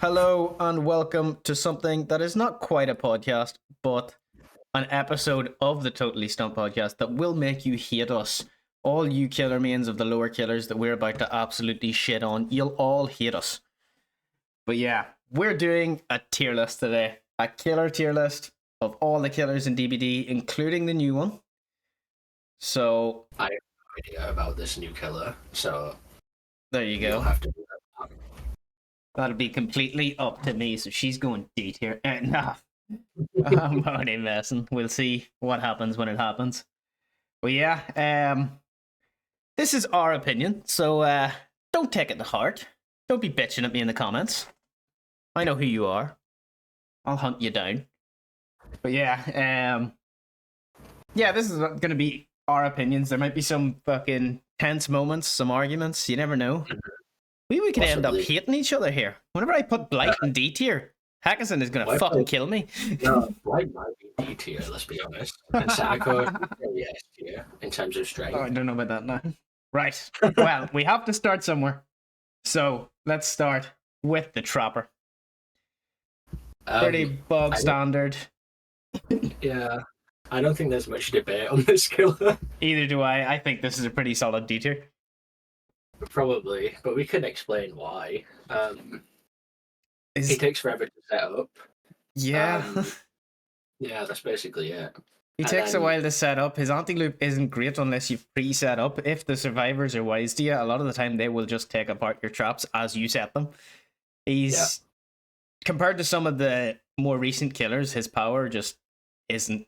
Hello and welcome to something that is not quite a podcast, but an episode of the Totallyyy Stumped podcast that will make you hate us. All you killer mains of the lower killers that we're about to absolutely shit on, you'll all hate us. But yeah, we're doing a tier list today. A killer tier list of all the killers in DBD, including the new one. So I have no idea about this new killer, so there you you'll go. have to do that. That'll be completely up to me. So she's going D tier. Nah. I'm only messing. We'll see what happens when it happens. But yeah, this is our opinion, so don't take it to heart. Don't be bitching at me in the comments. I know who you are. I'll hunt you down. But yeah, this is gonna be our opinions. There might be some fucking tense moments, some arguments. You never know. We could end up hating each other here. Whenever I put Blight in D tier, Hackison is gonna fucking kill me. No, Blight might be D tier, let's be honest. And Sadako is S tier in terms of strength. Oh, I don't know about that now. Right. Well, we have to start somewhere. So let's start with the Trapper. Pretty bog standard. Yeah. I don't think there's much debate on this killer. Either do I. I think this is a pretty solid D tier. Probably, but we can explain why. He takes forever to set up. Yeah. Yeah, that's basically it. He takes a while to set up. His anti-loop isn't great unless you've pre-set up. If the survivors are wise to you, a lot of the time they will just take apart your traps as you set them. He's compared to some of the more recent killers, his power just isn't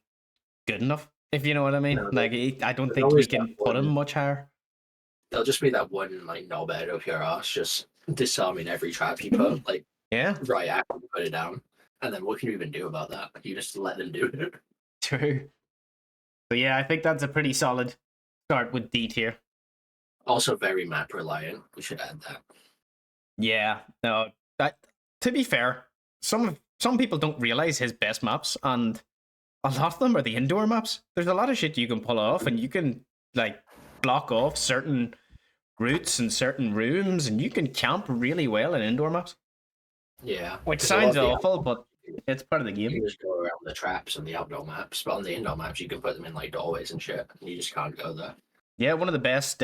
good enough. If you know what I mean. No, I don't think we can put him much higher. There'll just be that one knobhead up your ass just disarming every trap you put, right after you put it down. And then what can you even do about that? You just let them do it. True. So yeah, I think that's a pretty solid start with D tier. Also very map reliant. We should add that. Yeah. No, to be fair, some people don't realize his best maps, and a lot of them are the indoor maps. There's a lot of shit you can pull off, and you can block off certain routes and certain rooms, and you can camp really well in indoor maps. Yeah. Which sounds awful, but it's part of the game. You can just go around the traps on the outdoor maps, but on the indoor maps you can put them in doorways and shit, and you just can't go there. Yeah, one of the best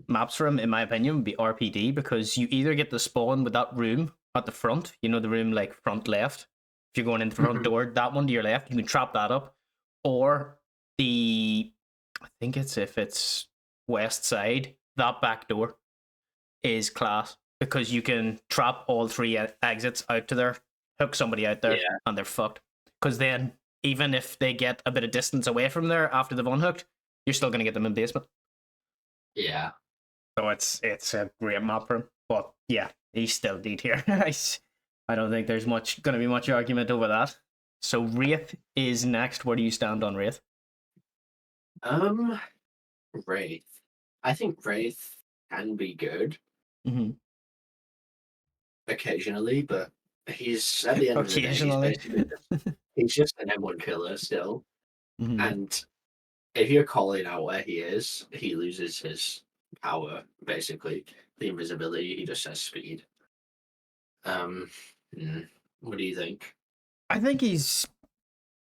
maps for him, in my opinion, would be RPD, because you either get to spawn with that room at the front, the room front left. If you're going in the front door, that one to your left, you can trap that up, or I think if it's west side, that back door is class, because you can trap all three exits out to there, hook somebody out there, and they're fucked. Because then, even if they get a bit of distance away from there after they've unhooked, you're still going to get them in basement. Yeah. So it's a great map for him. But yeah, he's still D tier. I don't think there's going to be much argument over that. So Wraith is next. Where do you stand on Wraith? Wraith. I think Wraith can be good. Occasionally, but he's at the end of the day, he's just an M1 killer still. And if you're calling out where he is, he loses his power, basically. The invisibility, he just has speed. What do you think? I think he's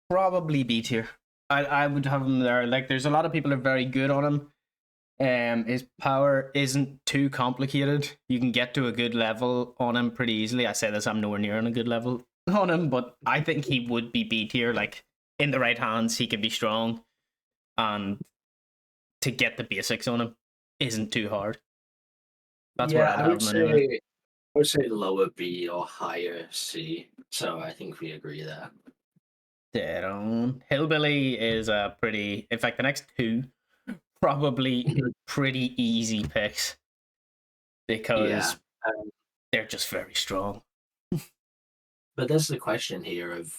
probably B tier. I would have him there. There's a lot of people who are very good on him. His power isn't too complicated. You can get to a good level on him pretty easily. I say this, I'm nowhere near on a good level on him, but I think he would be B tier. In the right hands, he can be strong, and to get the basics on him isn't too hard. That's where I'd have him anyway. I would say lower B or higher C. So I think we agree there. Dead on. Hillbilly is a pretty... In fact, the next two probably pretty easy picks, because they're just very strong. But there's the question here of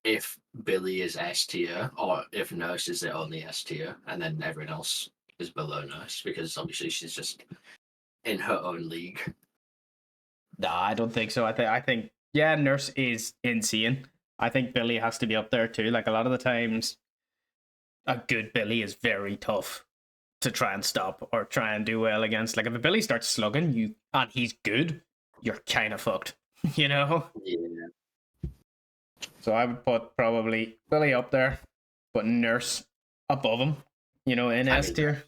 if Billy is S tier, or if Nurse is the only S tier, and then everyone else is below Nurse, because obviously she's just in her own league. Nah, I don't think so. I think Nurse is insane. I think Billy has to be up there too. A lot of the times, a good Billy is very tough to try and stop or try and do well against. If a Billy starts slugging you and he's good, you're kind of fucked, you know? Yeah. So I would put probably Billy up there, but Nurse above him, you know, in S tier.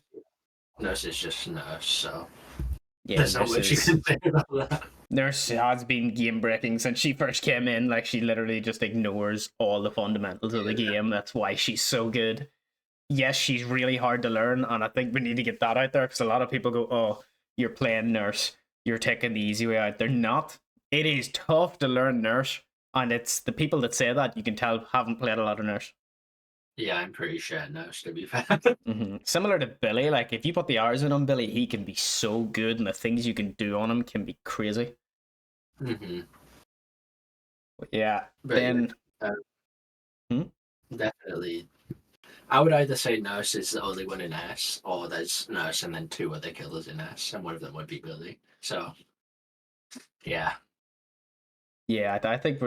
Nurse is just Nurse, so yeah, there's not much you can say about that. Nurse has been game breaking since she first came in. Like, she literally just ignores all the fundamentals of the game. That's why she's so good. Yes, she's really hard to learn, and I think we need to get that out there because a lot of people go, "Oh, you're playing Nurse, you're taking the easy way out." They're not. It is tough to learn Nurse, and it's the people that say that, you can tell, haven't played a lot of Nurse. Yeah, I'm pretty sure Nurse, to be fair. Similar to Billy, like if you put the hours in on Billy, he can be so good, and the things you can do on him can be crazy. But yeah, but then definitely, I would either say Nurse is the only one in S, or there's Nurse and then 2 other killers in S, and one of them would be Billy. So, yeah. Yeah, I think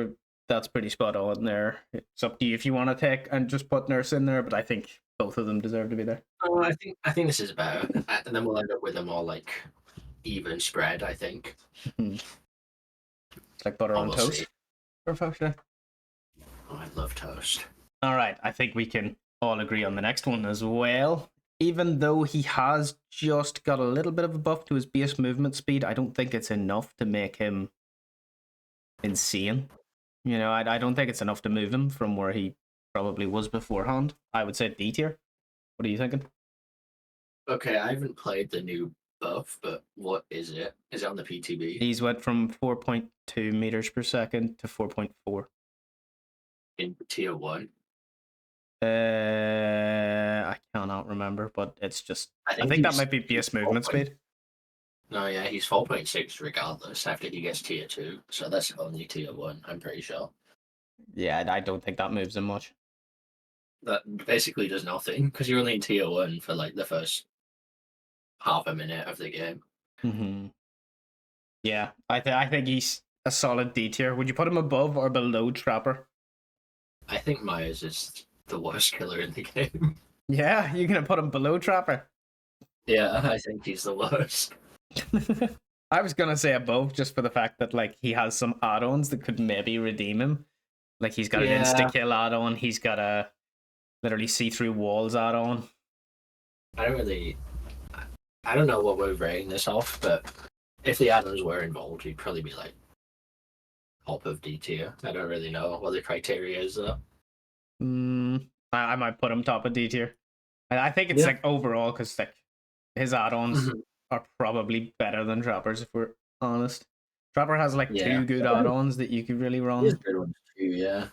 that's pretty spot on there. It's up to you if you want to take and just put Nurse in there, but I think both of them deserve to be there. Oh, I think this is better, and then we'll end up with a more like even spread. I think. It's like butter on toast. See. Perfect. Oh, I love toast. All right, I think we can all agree on the next one as well. Even though he has just got a little bit of a buff to his base movement speed, I don't think it's enough to make him insane. You know, I don't think it's enough to move him from where he probably was beforehand. I would say D tier. What are you thinking? Okay, I haven't played the new buff, but what is it? Is it on the PTB? He's went from 4.2 meters per second to 4.4. In tier 1? I cannot remember, but it's just... I think that might be base movement speed. No, yeah, he's 4.6 regardless after he gets tier 2, so that's only tier 1, I'm pretty sure. Yeah, I don't think that moves him much. That basically does nothing, because you're only in tier 1 for like the first half a minute of the game. Yeah, I think he's a solid D tier. Would you put him above or below Trapper? I think Myers is the worst killer in the game. Yeah, you're going to put him below Trapper? Yeah, I think he's the worst. I was going to say above just for the fact that like he has some add-ons that could maybe redeem him. Like he's got an insta-kill add-on, he's got a literally see-through walls add-on. I don't know what we're rating this off, but if the add-ons were involved, he'd probably be like top of D tier. I don't really know what the criteria is though. I might put him top of D tier. I think it's like overall because like his add-ons are probably better than Trapper's if we're honest. Trapper has like 2 good add-ons that you could really run. He has good ones too, yeah.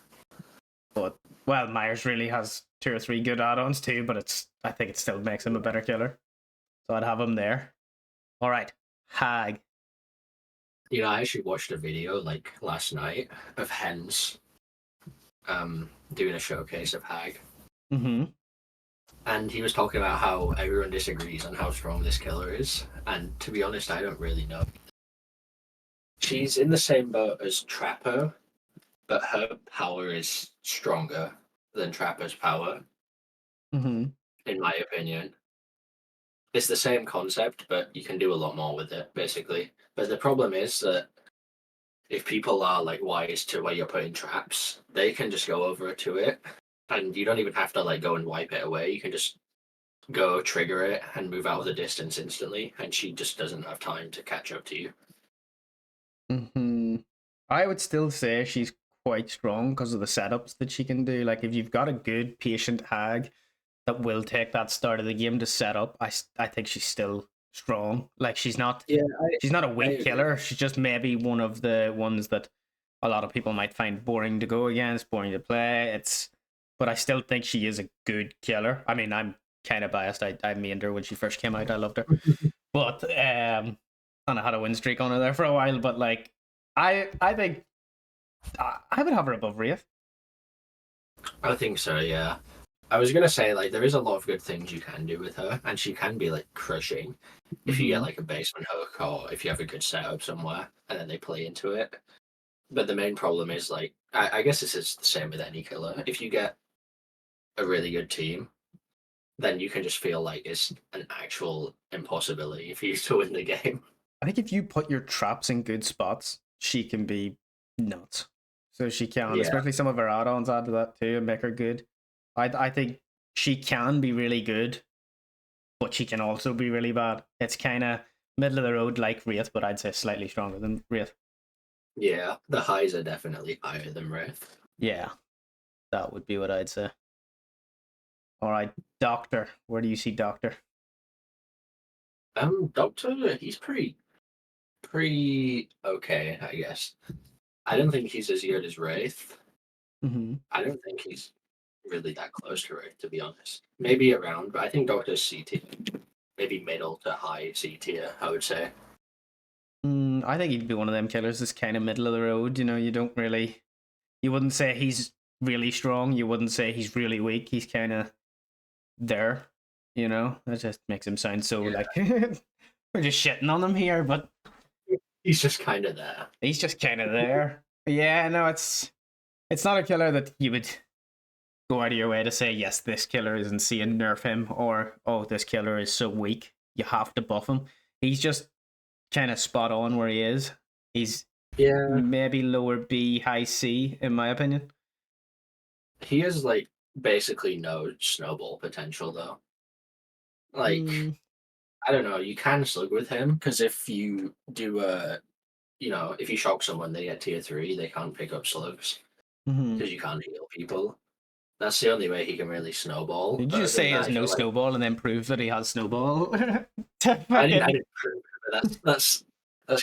But well, Myers really has 2 or 3 good add-ons too, but I think it still makes him a better killer. So I'd have him there. All right, Hag. You know, I actually watched a video like last night of Hens doing a showcase of Hag. And he was talking about how everyone disagrees on how strong this killer is. And to be honest, I don't really know. She's in the same boat as Trapper, but her power is stronger than Trapper's power. In my opinion. It's the same concept, but you can do a lot more with it, basically. But the problem is that if people are like wise to where you're putting traps, they can just go over to it, and you don't even have to like go and wipe it away. You can just go trigger it and move out of the distance instantly, and she just doesn't have time to catch up to you. I would still say she's quite strong because of the setups that she can do. Like if you've got a good patient Hag that will take that start of the game to set up, I think she's still strong. Like she's not she's not a weak killer. She's just maybe one of the ones that a lot of people might find boring to go against, boring to play. But I still think she is a good killer. I mean, I'm kind of biased. I mained her when she first came out. I loved her. But and I had a win streak on her there for a while, but like I think I would have her above Wraith. I think so, yeah. I was gonna say like there is a lot of good things you can do with her, and she can be like crushing if you get like a basement hook or if you have a good setup somewhere and then they play into it. But the main problem is like I guess this is the same with any killer. If you get a really good team, then you can just feel like it's an actual impossibility for you to win the game. I think if you put your traps in good spots, she can be nuts. So she can, especially some of her add-ons add to that too and make her good. I think she can be really good, but she can also be really bad. It's kind of middle of the road like Wraith, but I'd say slightly stronger than Wraith. Yeah, the highs are definitely higher than Wraith. Yeah, that would be what I'd say. All right, Doctor. Where do you see Doctor? Doctor, he's pretty okay, I guess. I don't think he's as good as Wraith. Mm-hmm. I don't think he's really that close to Wraith, to be honest. Maybe around, but I think Doctor's C tier. Maybe middle to high C tier, I would say. I think he'd be one of them killers that's kind of middle of the road. You know, you wouldn't say he's really strong. You wouldn't say he's really weak. He's kind of there. You know, that just makes him sound so like we're just shitting on him here, but he's just kind of there. He's just kind of there. Yeah, no, it's not a killer that you would go out of your way to say, yes, this killer isn't seeing nerf him, or oh, this killer is so weak, you have to buff him. He's just kind of spot on where he is. He's maybe lower B, high C, in my opinion. He has like basically no snowball potential though. Like I don't know, you can slug with him because if you do if you shock someone, they get tier 3, they can't pick up slugs because you can't heal people. That's the only way he can really snowball. Did you just say he has no snowball and then prove that he has snowball? I didn't prove it, but that's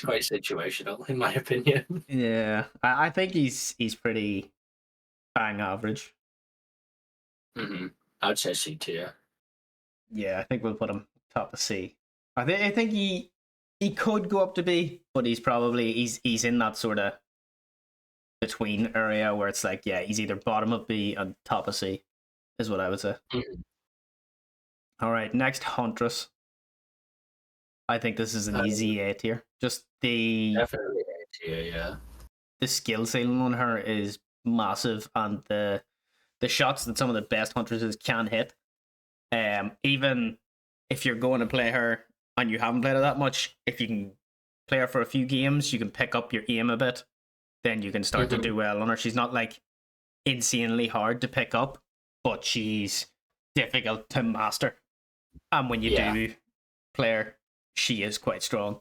quite situational in my opinion. Yeah, I think he's pretty bang average. I would say C tier. Yeah, I think we'll put him top of C. I think he could go up to B, but he's in that sort of between area where it's like, yeah, he's either bottom of B and top of C, is what I would say. All right, next Huntress. I think this is an easy A tier. Just definitely A tier, yeah. The skill ceiling on her is massive, and the shots that some of the best Huntresses can hit. Even if you're going to play her and you haven't played her that much, if you can play her for a few games, you can pick up your aim a bit, then you can start to do well on her. She's not like insanely hard to pick up, but she's difficult to master. And when you do play her, she is quite strong,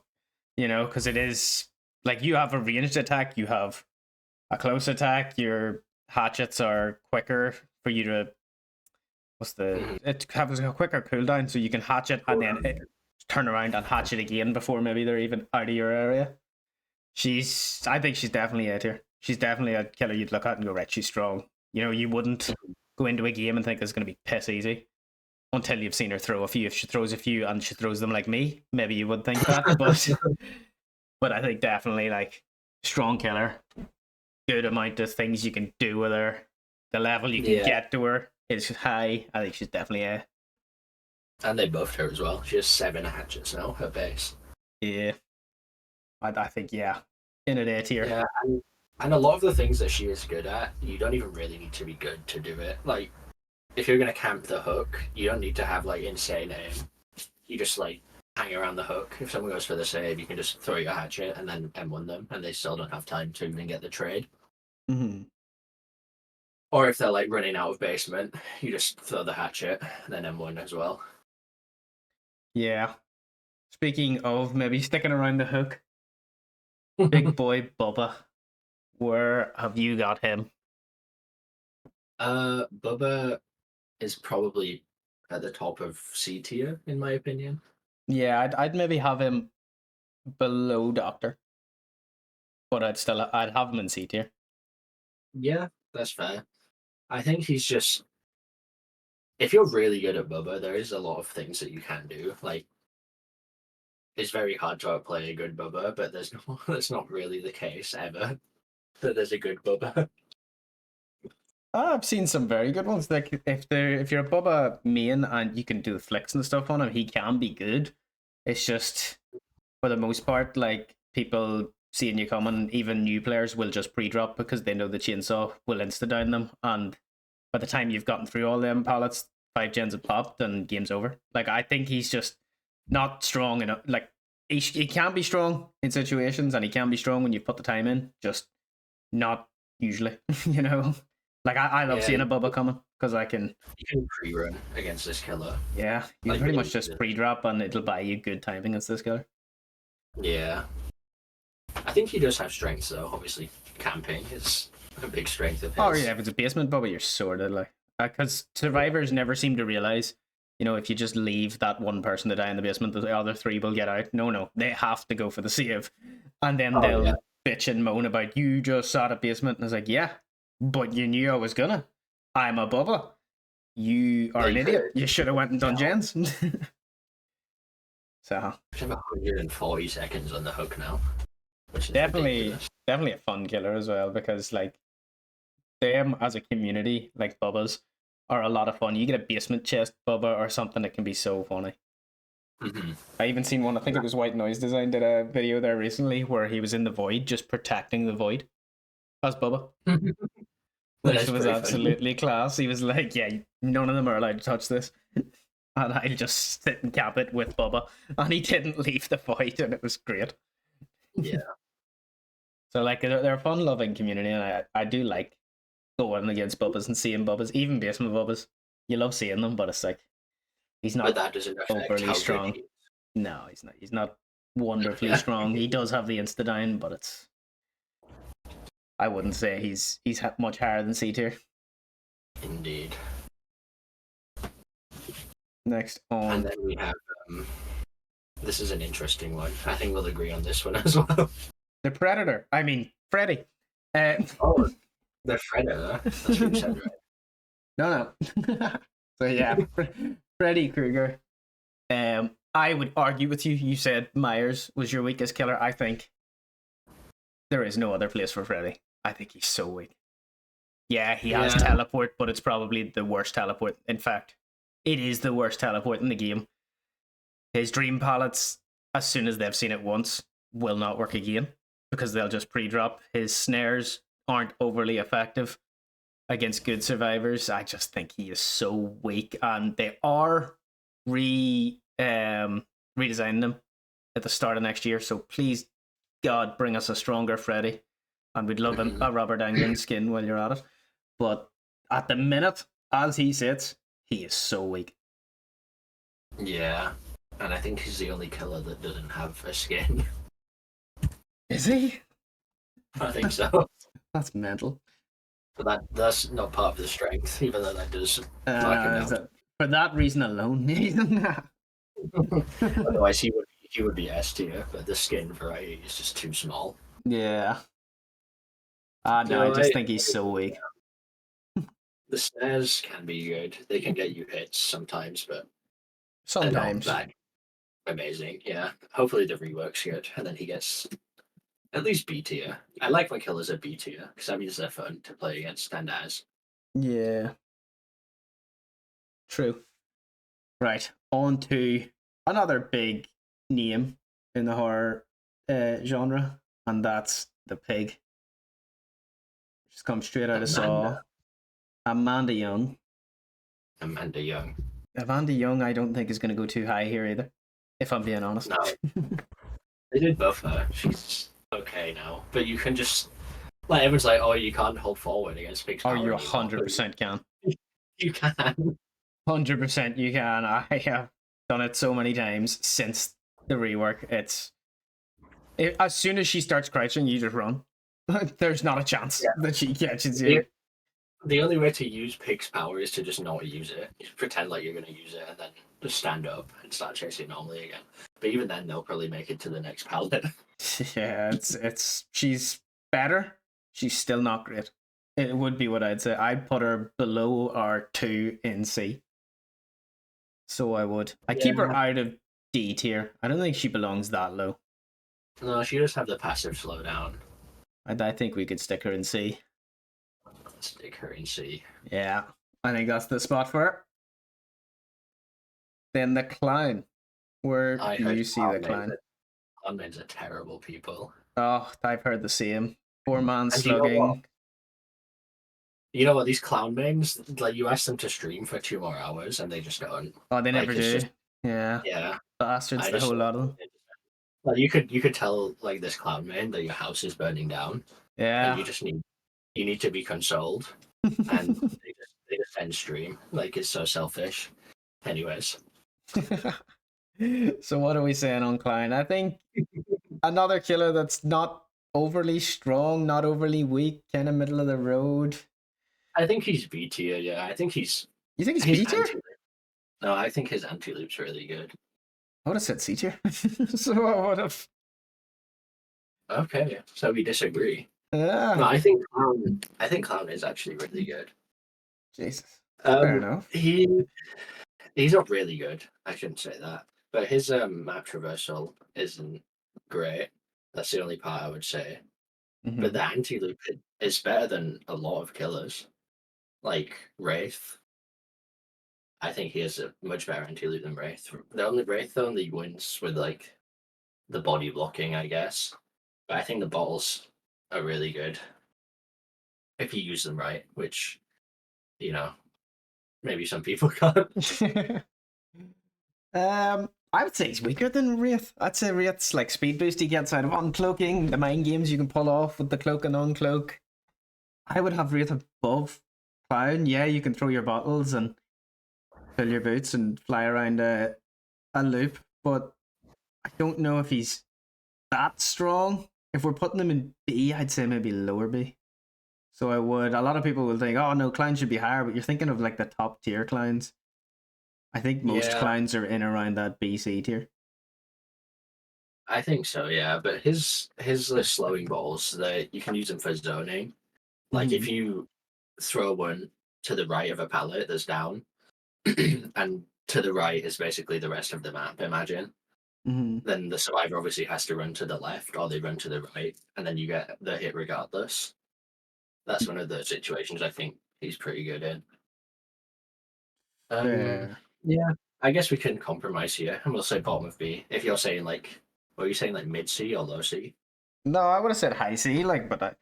you know, because it is like you have a ranged attack, you have a close attack, your hatchets are quicker for you to it has a quicker cooldown, so you can hatch it and then turn around and hatch it again before maybe they're even out of your area. I think she's definitely A tier. She's definitely a killer you'd look at and go, right, she's strong. You know, you wouldn't go into a game and think it's going to be piss easy until you've seen her throw a few. If she throws a few and she throws them like me, maybe you would think that. But I think definitely like strong killer, good amount of things you can do with her, the level you can get to her is high. I think she's definitely A. And they buffed her as well. She has 7 hatchets now, her base. Yeah. I think, in an A tier. Yeah, and a lot of the things that she is good at, you don't even really need to be good to do it. Like, if you're going to camp the hook, you don't need to have, like, insane aim. You just, like, hang around the hook. If someone goes for the save, you can just throw your hatchet and then M1 them, and they still don't have time to even get the trade. Or if they're, like, running out of basement, you just throw the hatchet and then M1 as well. Yeah. Speaking of maybe sticking around the hook, big boy Bubba, where have you got him? Bubba is probably at the top of C tier, in my opinion. Yeah, I'd maybe have him below Doctor, but I'd have him in C tier. Yeah, that's fair. I think he's just, if you're really good at Bubba, there is a lot of things that you can do. Like, it's very hard to outplay a good Bubba, but that's not really the case ever. That there's a good Bubba. I've seen some very good ones. Like if you're a Bubba main and you can do the flicks and stuff on him, he can be good. It's just for the most part, like people seeing you coming, even new players will just pre-drop because they know the chainsaw will insta down them, and by the time you've gotten through all them pallets, 5 gens have popped and game's over. Like I think he's just not strong enough. Like he can be strong in situations, and he can be strong when you put the time in. Just not usually, you know. Like I love seeing a Bubba coming because I can. You can pre-run against this killer. Yeah, you like, pretty much just pre-drop, and it'll buy you good timing against this killer. Yeah, I think he does have strengths though. Obviously, camping is a big strength of his. Oh yeah, if it's a basement Bubba, you're sorted. Like because survivors never seem to realize. You know, if you just leave that one person to die in the basement, the other 3 will get out. No, they have to go for the save. And then they'll bitch and moan about, you just saw the basement. And it's like, yeah, but you knew I was gonna. I'm a Bubba. You are an idiot. You should have went and done gens. So. I have 140 seconds on the hook now. Which is definitely a fun killer as well, because like them as a community, like Bubbas, are a lot of fun. You get a basement chest Bubba or something that can be so funny. Mm-hmm. I even seen one, I think it was White Noise Design did a video there recently where he was in the void just protecting the void as Bubba. Which was absolutely class. He was like, yeah, none of them are allowed to touch this. And I'll just sit and cap it with Bubba. And he didn't leave the void, and it was great. Yeah. So like they're a fun loving community, and I do like going against Bubbas and seeing Bubbas, even basement Bubbas. You love seeing them, but it's like he's not overly strong. No, he's not. He's not wonderfully strong. He does have the insta down, but it's. I wouldn't say he's much higher than C tier. Indeed. Next on. And then we have. This is an interesting one. I think we'll agree on this one as well. The Predator. I mean, Freddy. Oh, the Predator. That's what you said, right? No. So yeah, Freddy Krueger. I would argue with you. You said Myers was your weakest killer. I think there is no other place for Freddy. I think he's so weak. Yeah, he has teleport, but it's probably the worst teleport. In fact, it is the worst teleport in the game. His dream pallets, as soon as they've seen it once, will not work again because they'll just pre-drop. His snares aren't overly effective against good survivors. I just think he is so weak, and they are redesigning them at the start of next year. So please, God, bring us a stronger Freddy, and we'd love a rubber dangling skin while you're at it. But at the minute, as he sits, he is so weak. Yeah, and I think he's the only killer that doesn't have a skin. Is he? I think so. That's mental. But that's not part of the strength, even though that does mark him out. For that reason alone. Otherwise, he would be S tier, but the skin variety is just too small. Yeah. No, I just think he's so weak. The snares can be good. They can get you hits sometimes, but sometimes amazing. Yeah. Hopefully the rework's good, and then he gets at least B tier. I like my killers at B tier because that means they're fun to play against and as. Yeah. True. Right. On to another big name in the horror genre, and that's the pig. Just come straight out of Saw. Amanda Young. Amanda Young, I don't think is going to go too high here either, if I'm being honest. No. They did buff her. She's okay now. But you can just... Like, everyone's like, oh, you can't hold forward against Pig's power. Oh, you 100% can. You can. 100% you can. I have done it so many times since the rework. As soon as she starts crouching, you just run. There's not a chance that she catches you. The only way to use Pig's power is to just not use it. You pretend like you're going to use it and then just stand up and start chasing normally again. But even then, they'll probably make it to the next pallet. Yeah, she's better. She's still not great. It would be what I'd say. I'd put her below R2 in C. So I would. I keep her out of D tier. I don't think she belongs that low. No, she does have the passive slowdown. I think we could stick her in C. Stick her in C. Yeah, I think that's the spot for her. Then the Clown. Where do you see the Clown? Clownmains are terrible people. Oh, I've heard the same. 4-man slugging. You know what? These clown mains, like, you ask them to stream for 2 more hours and they just don't. Oh, they never do. Yeah. Yeah. Bastards, the whole lot of them. Well, you could tell like this clown man that your house is burning down, and Yeah. you need to be consoled, and they just end stream. Like it's so selfish. Anyways, So what are we saying on Klein? I think another killer that's not overly strong, not overly weak, kind of middle of the road. I think he's B tier. Yeah, I think You think he's he's B tier? anti. No, I think his anti loop's really good. I would have said C tier. So I would have. Okay, so we disagree. No, Yeah. I think clown is actually really good. Jesus. Fair Um, enough. he's not really good. I shouldn't say that, but his map traversal isn't great. That's the only part I would say. But Mm-hmm. the anti loop is better than a lot of killers, like Wraith. I think he has a much better anti loop than Wraith. The only Wraith only wins with like the body blocking, I guess. But I think the bottles are really good if you use them right, which you know maybe some people can't. I would say he's weaker than Wraith. I'd say Wraith's like speed boost he gets out of uncloaking, the mind games you can pull off with the cloak and uncloak. I would have Wraith above Clown. Yeah, you can throw your bottles and fill your boots and fly around a loop, but I don't know if he's that strong. If we're putting him in B, I'd say maybe lower B. So I would. A lot of people will think, oh no, Clown should be higher, but you're thinking of like the top tier Clowns. I think most Yeah, Clowns are in around that BC tier. I think so. Yeah, but his slowing balls that you can use them for zoning. Like Mm-hmm. if you throw one to the right of a pallet that's down, and to the right is basically the rest of the map. Imagine. Mm-hmm. Then the survivor obviously has to run to the left, or they run to the right, and then you get the hit regardless. That's one of the situations I think he's pretty good in. Um, Fair. yeah, I guess we can compromise here, and we'll say bottom of B. If you're saying like, what are you saying, like mid C or low C? No, I would have said high C, like, but High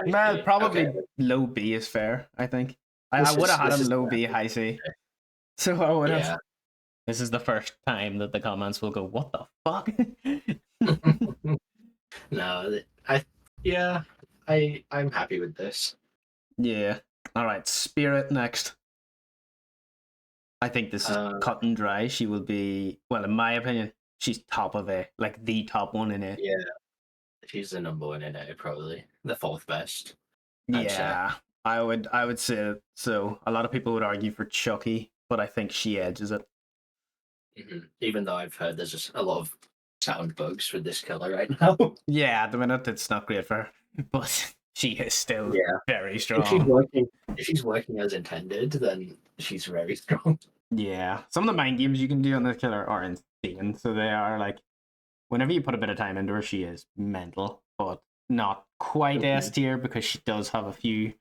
well, C. Okay, probably low B is fair. I think I this would have is had this him is low B, high C. So I would have. yeah. This is the first time that the comments will go, "What the fuck?" No, I yeah, I'm happy with this. Yeah. All right, Spirit next. I think this is Uh, cut and dry. She will be, well, in my opinion, she's top of A, like the top one in A. yeah, she's the number one in it, probably the fourth best, I'd say. Yeah, I would say so. A lot of people would argue for Chucky, but I think she edges it. Even though I've heard there's just a lot of sound bugs with this killer right now. Yeah, at the minute it's not great for her, but she is still Yeah, very if she's strong. working, if she's working as intended, then she's very strong. Yeah, some of the mind games you can do on this killer are insane. So they are like, whenever you put a bit of time into her, she is mental, but not quite S Mhm. tier because she does have a few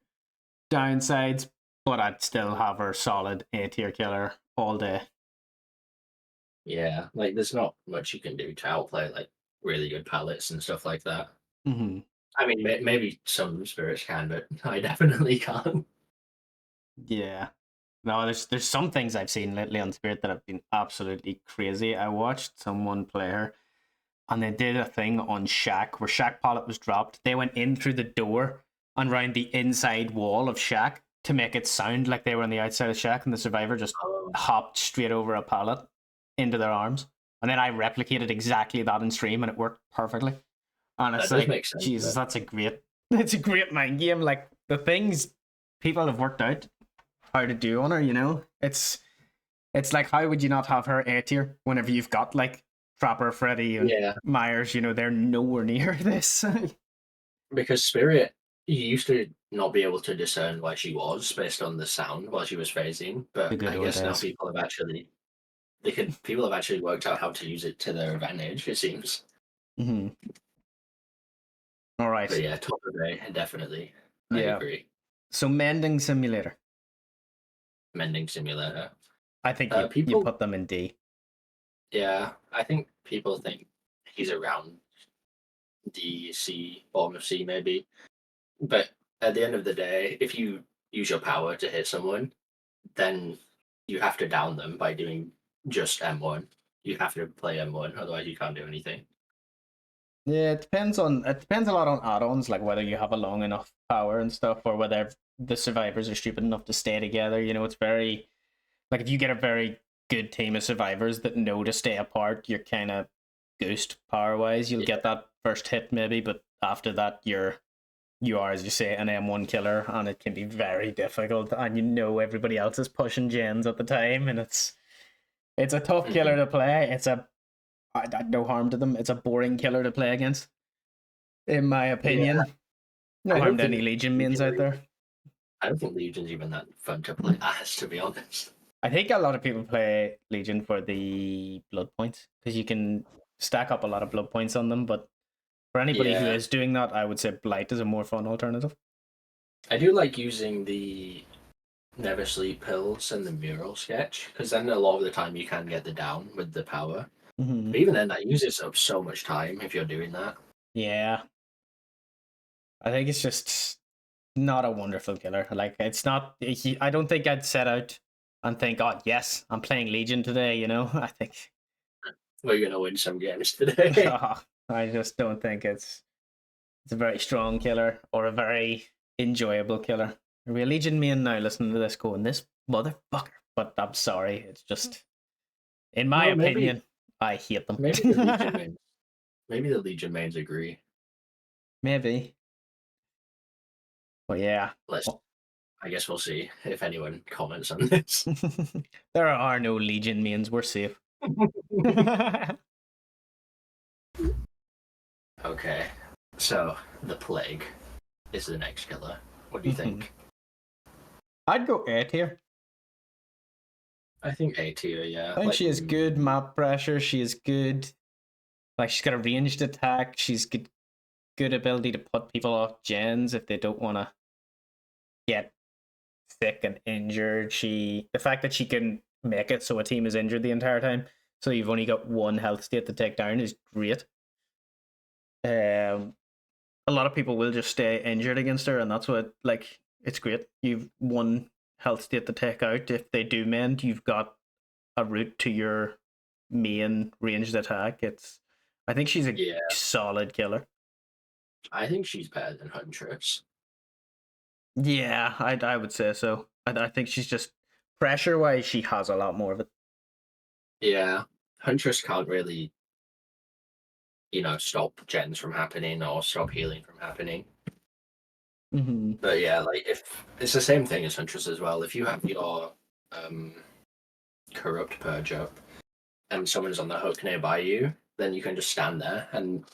downsides. But I'd still have her solid A tier killer all day. Yeah, like there's not much you can do to outplay like really good palettes and stuff like that. Mm-hmm. I mean, maybe some spirits can, but I definitely can't. Yeah. No, there's some things I've seen lately on Spirit that have been absolutely crazy. I watched someone play her, and they did a thing on Shack where Shack pallet was dropped. They went in through the door and round the inside wall of Shack to make it sound like they were on the outside of Shack, and the survivor just Oh, hopped straight over a pallet into their arms. And then I replicated exactly that in stream, and it worked perfectly. And that it's does like, make sense. Jesus, that's a great mind game. Like the things people have worked out how to do on her, it's like, how would you not have her A tier whenever you've got like Trapper, Freddy, and Yeah, Myers? They're nowhere near this. because Spirit, you used to not be able to discern where she was based on the sound while she was phasing, The but good I old guess now days. people have actually worked out how to use it to their advantage. It seems. Mm-hmm. All But right. yeah, top of A, definitely. I Yeah. agree. So Mending Simulator. Mending Simulator. I think you People, put them in D. yeah, I think people think he's around D, C, bottom of C maybe. But at the end of the day, if you use your power to hit someone, then you have to down them by doing just M1. You have to play M1, otherwise you can't do anything. Yeah, it depends a lot on add-ons, like whether you have a long enough power and stuff, or whether the survivors are stupid enough to stay together. It's very like if you get a very good team of survivors that know to stay apart, you're kind of goosed power wise. You'll Yeah. get that first hit maybe, but after that you are, as you say, an M1 killer, and it can be very difficult. And everybody else is pushing gens at the time, and it's a tough killer to play. No harm to them. It's a boring killer to play against, in my Yeah. opinion. No I harm don't to any think Legion mains out there. I don't think Legion's even that fun to play as, to be honest. I think a lot of people play Legion for the blood points because you can stack up a lot of blood points on them. But for anybody who Yeah. is doing that, I would say Blight is a more fun alternative. I do like using the Never Sleep pills and the mural sketch, because then a lot of the time you can get the down with the power. Mm-hmm. But even then, that uses up so much time if you're doing that. Yeah. I think it's just not a wonderful killer. Like, it's not. I don't think I'd set out and think, oh, yes, I'm playing Legion today, I think. We're going to win some games today. I just don't think it's a very strong killer or a very enjoyable killer. Are we a Legion main now listening to this going, this motherfucker? But I'm sorry, it's just, in my opinion, I hate them. Maybe the Legion mains. Maybe the Legion mains agree. Maybe. But yeah. I guess we'll see if anyone comments on this. There are no Legion mains, we're safe. Okay, so the Plague is the next killer. What do you think? I'd go A tier. I think A tier, yeah. I think she has good map pressure. She is good. Like, she's got a ranged attack. She's good ability to put people off gens if they don't want to get sick and injured. The fact that she can make it so a team is injured the entire time, so you've only got one health state to take down, is great. A lot of people will just stay injured against her, and that's what, like, it's great. You've one health state to take out. If they do mend, you've got a route to your main ranged attack. I think she's a solid killer. I think she's better than Huntress. Yeah, I would say so. I think she's just pressure wise, she has a lot more of it. Yeah, Huntress can't really, stop gens from happening or stop healing from happening. Mm-hmm. But yeah, like if it's the same thing as Huntress as well. If you have your corrupt purge up and someone's on the hook nearby you, then you can just stand there and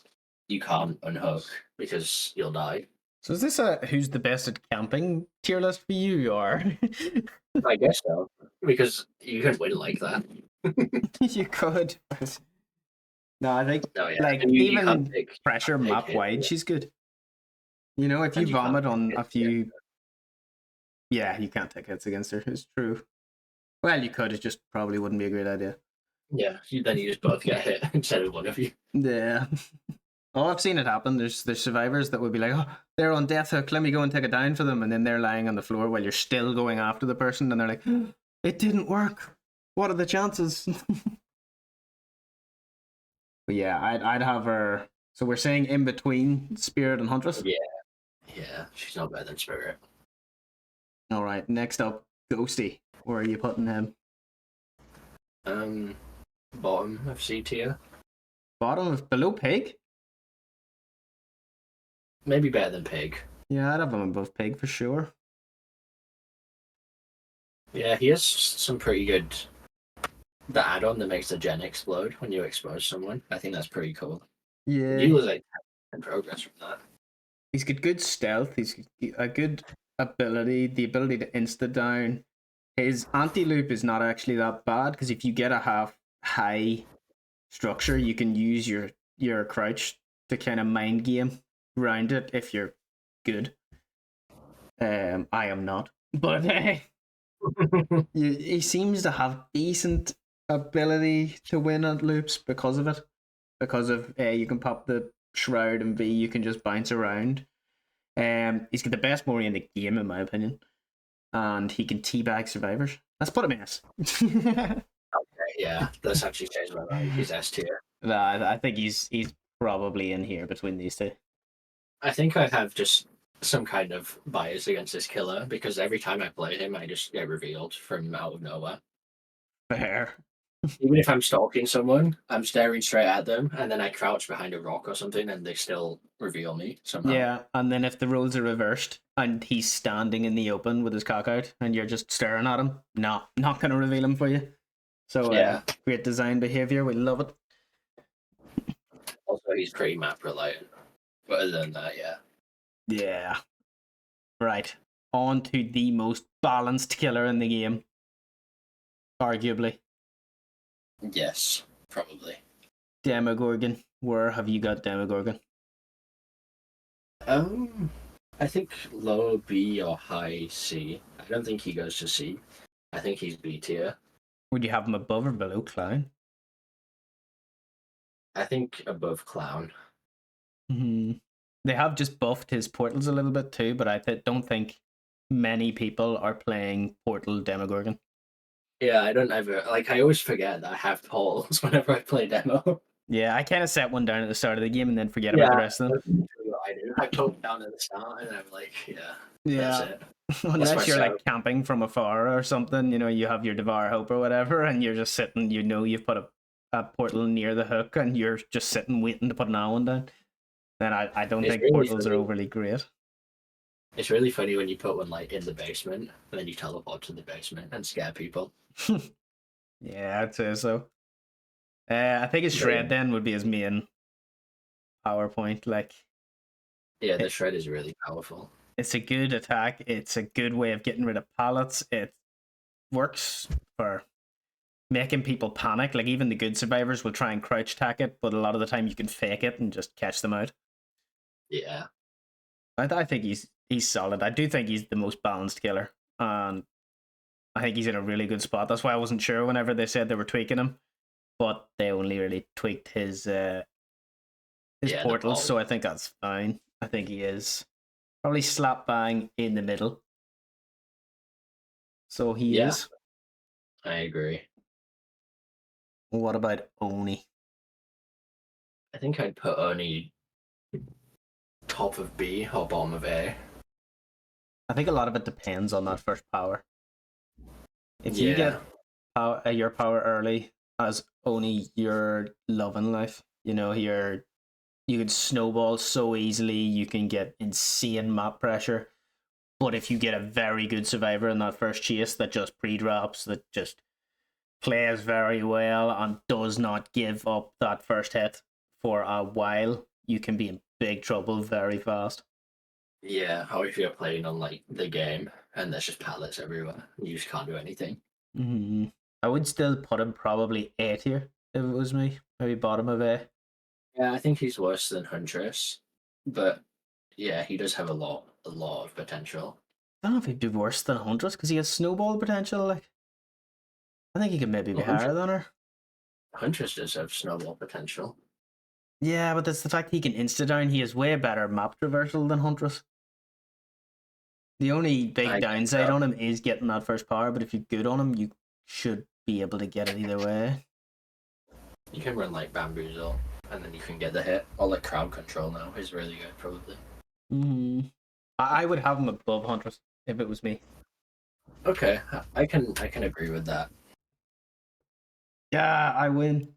you can't unhook because you'll die. So is this a who's the best at camping tier list for you, or? I guess so, because you can win like that. You could. No, I think like you even pressure map wide, she's good. If you vomit on a few, yeah, you can't take hits against her. It's true. Well, you could. It just probably wouldn't be a great idea. Yeah, then you just both get hit instead of one of you. Yeah. Oh, I've seen it happen. There's survivors that would be like, oh, they're on death hook. Let me go and take it down for them, and then they're lying on the floor while you're still going after the person, and they're like, it didn't work. What are the chances? But yeah, I'd have her. So we're saying in between Spirit and Huntress? Yeah, she's not better than Spirit. All right, next up, Ghosty. Where are you putting him? Bottom of C tier. Bottom of below Pig? Maybe better than Pig. Yeah, I'd have him above Pig for sure. Yeah, he has some pretty good. The add-on that makes the gen explode when you expose someone. I think that's pretty cool. Yeah. You lose like 10 progress from that. He's got good stealth. He's a good ability. The ability to insta down. His anti-loop is not actually that bad because if you get a half high structure, you can use your crouch to kind of mind game around it if you're good. I am not, but he seems to have decent ability to win at loops because of it. Because of you can pop the shroud and B, you can just bounce around. He's got the best Mori in the game, in my opinion, and he can teabag survivors. Let's put him in S. Okay, yeah, that's actually changed my mind. He's S tier. I think he's probably in here between these two. I think I have just some kind of bias against this killer because every time I play him, I just get revealed from out of nowhere. Fair. Even if I'm stalking someone, I'm staring straight at them, and then I crouch behind a rock or something, and they still reveal me somehow. Yeah, and then if the roles are reversed and he's standing in the open with his cock out and you're just staring at him, not going to reveal him for you. So Yeah. Great design behavior. We love it. Also, he's pretty map reliant. But other than that, yeah. Yeah. Right. On to the most balanced killer in the game. Arguably. Yes, probably. Demogorgon. Where have you got Demogorgon? I think low B or high C. I don't think he goes to C. I think he's B tier. Would you have him above or below Clown? I think above Clown. Mm-hmm. They have just buffed his portals a little bit too, but I don't think many people are playing Portal Demogorgon. Yeah, I don't ever I always forget that I have portals whenever I play demo. Yeah, I kind of set one down at the start of the game and then forget about the rest of them. I do. I put down at the start and I'm like, yeah, yeah. that's it. Unless you're like camping from afar or something, you have your Devour Hope or whatever, and you're just sitting, you've put a portal near the hook and you're just sitting waiting to put an one down. Then I don't think really portals are overly great. It's really funny when you put one like in the basement and then you teleport to the basement and scare people. Yeah, I'd say so. I think his shred then would be his main PowerPoint. The shred is really powerful. It's a good attack. It's a good way of getting rid of pallets. It works for making people panic. Like even the good survivors will try and crouch attack it, but a lot of the time you can fake it and just catch them out. Yeah, I think he's solid. I do think he's the most balanced killer, and I think he's in a really good spot. That's why I wasn't sure whenever they said they were tweaking him, but they only really tweaked his portals, so I think that's fine. I think he is probably slap bang in the middle. So he is. I agree. What about Oni? I think I'd put Oni top of B or bottom of A. I think a lot of it depends on that first power. If you get your power early as Oni, you're loving life. You can snowball so easily. You can get insane map pressure. But if you get a very good survivor in that first chase that just pre-drops, that just plays very well and does not give up that first hit for a while, you can be in big trouble very fast. Yeah, or if you're playing on the game and there's just pallets everywhere, you just can't do anything. Mm-hmm. I would still put him probably A tier if it was me, maybe bottom of A. Yeah, I think he's worse than Huntress, but yeah, he does have a lot of potential. I don't know if he'd be worse than Huntress because he has snowball potential. I think he could maybe be higher than her. Huntress does have snowball potential. Yeah, but that's the fact he can insta-down. He has way better map traversal than Huntress. The only big downside on him is getting that first power, but if you're good on him, you should be able to get it either way. You can run Bamboozle, and then you can get the hit. Or crowd control now is really good, probably. Mm-hmm. I would have him above Huntress if it was me. Okay, I can agree with that. Yeah, I win.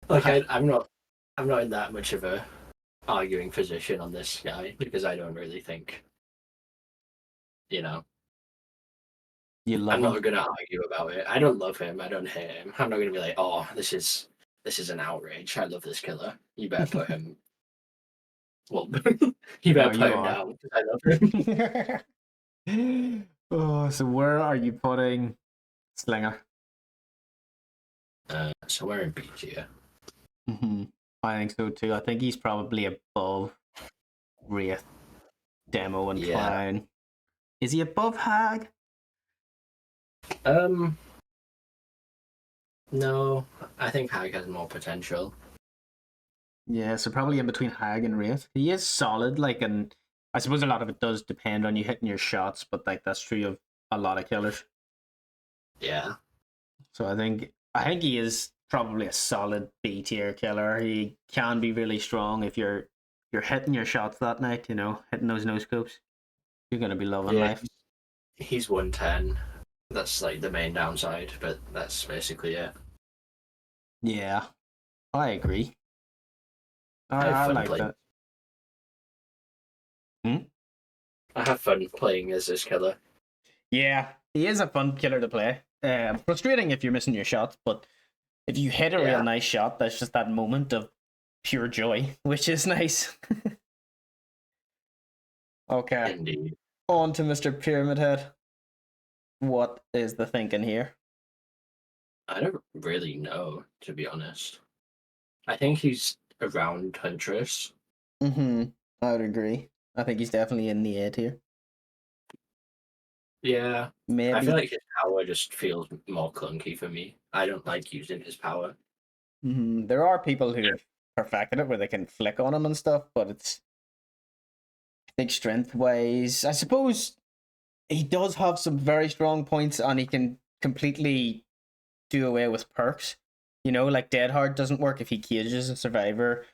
I'm not in that much of a arguing position on this guy because I don't really think, you love I'm not going to argue about it. I don't love him. I don't hate him. I'm not going to be like, oh, this is an outrage. I love this killer. You better put him. Well, you better put him down because I love him. Oh, so where are you putting Slinger? Somewhere in B tier. Mm-hmm. I think so too. I think he's probably above Wraith, Demo, and Clown. Is he above Hag? No, I think Hag has more potential. Yeah, so probably in between Hag and Wraith. He is solid, and I suppose a lot of it does depend on you hitting your shots, but that's true of a lot of killers. Yeah. So I think he is probably a solid B tier killer. He can be really strong if you're hitting your shots that night. You know, hitting those no scopes. You're gonna be loving life. He's 110. That's like the main downside, but that's basically it. Yeah, I agree. I I like playing. that. Hmm? I have fun playing as this killer. Yeah, he is a fun killer to play. Frustrating if you're missing your shots, but if you hit a real nice shot, that's just that moment of pure joy, which is nice. Okay. Indeed. On to Mr. Pyramid Head. What is the thinking here? I don't really know, to be honest. I think he's around Huntress. I would agree. I think he's definitely in the A tier. Yeah. Maybe. I feel like his power just feels more clunky for me. I don't like using his power. There are people who have perfected it where they can flick on him and stuff, but it's, I think, strength wise, I suppose he does have some very strong points and he can completely do away with perks. You know, like Dead Hard doesn't work if he cages a survivor.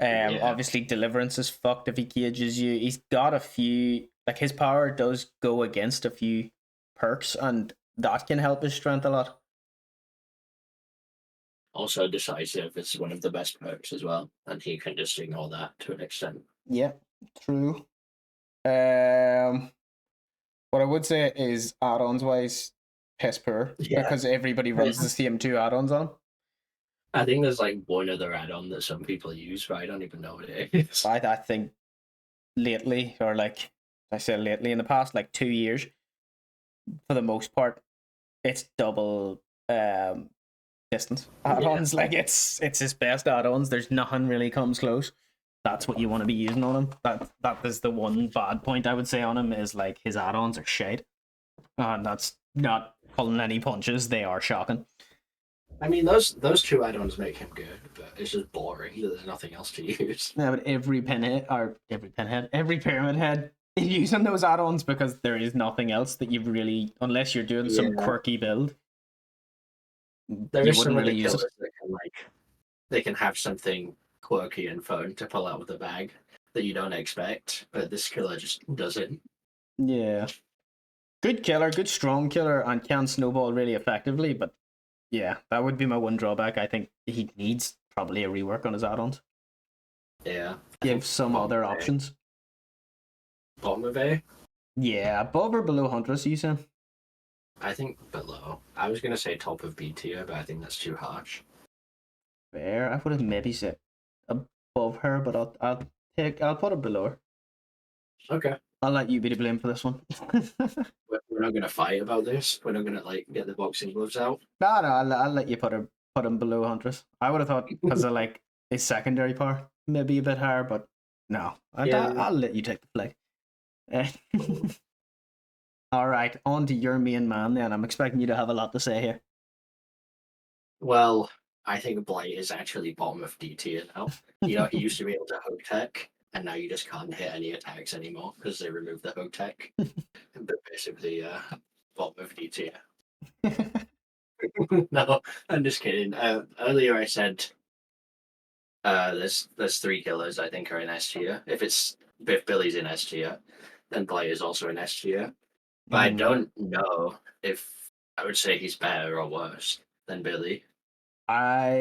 Obviously Deliverance is fucked if he cages you. He's got a few, like his power does go against a few perks and that can help his strength a lot. Also, Decisive is one of the best perks as well, and he can just ignore that to an extent. Yeah, true. What I would say is add-ons wise, piss poor because everybody runs the same two add-ons on. I think there's like one other add-on that some people use, but I don't even know what it is. I think lately, or like I said lately, in the past like 2 years, for the most part, it's double distance add-ons. Like it's his best add-ons. There's nothing really comes close. That's what you want to be using on him. That is the one bad point I would say on him is like his add-ons are shite. And that's not pulling any punches. They are shocking. I mean, those two add-ons make him good, but it's just boring. There's nothing else to use. Yeah, but every pyramid head is using those add-ons because there is nothing else that you've really, unless you're doing some quirky build. There is some really killers that can they can have something quirky and fun to pull out of the bag that you don't expect, but this killer just doesn't. Yeah. Good killer, good strong killer, and can snowball really effectively, but yeah, that would be my one drawback. I think he needs probably a rework on his add-ons. Yeah. Give some other options. Bottom of A? Yeah, above or below Huntress, you said? I think below. I was going to say top of B tier, but I think that's too harsh. Fair. I would have maybe said above her, but I'll put it below her. Okay. I'll let you be to blame for this one. We're not going to fight about this. We're not going to get the boxing gloves out. No, I'll let you put him below Huntress. I would have thought because of like his secondary power, maybe a bit higher, but no. I'll let you take the flag. All right, on to your main man then. I'm expecting you to have a lot to say here. Well, I think Blight is actually bottom of D tier now. You know, he used to be able to hug tech, and now you just can't hit any attacks anymore because they removed the hug tech. But basically, bottom of D tier. No, I'm just kidding. Earlier I said there's three killers I think are in S tier. If Billy's in S tier, then Blight is also in S tier. But I don't know if I would say he's better or worse than Billy. I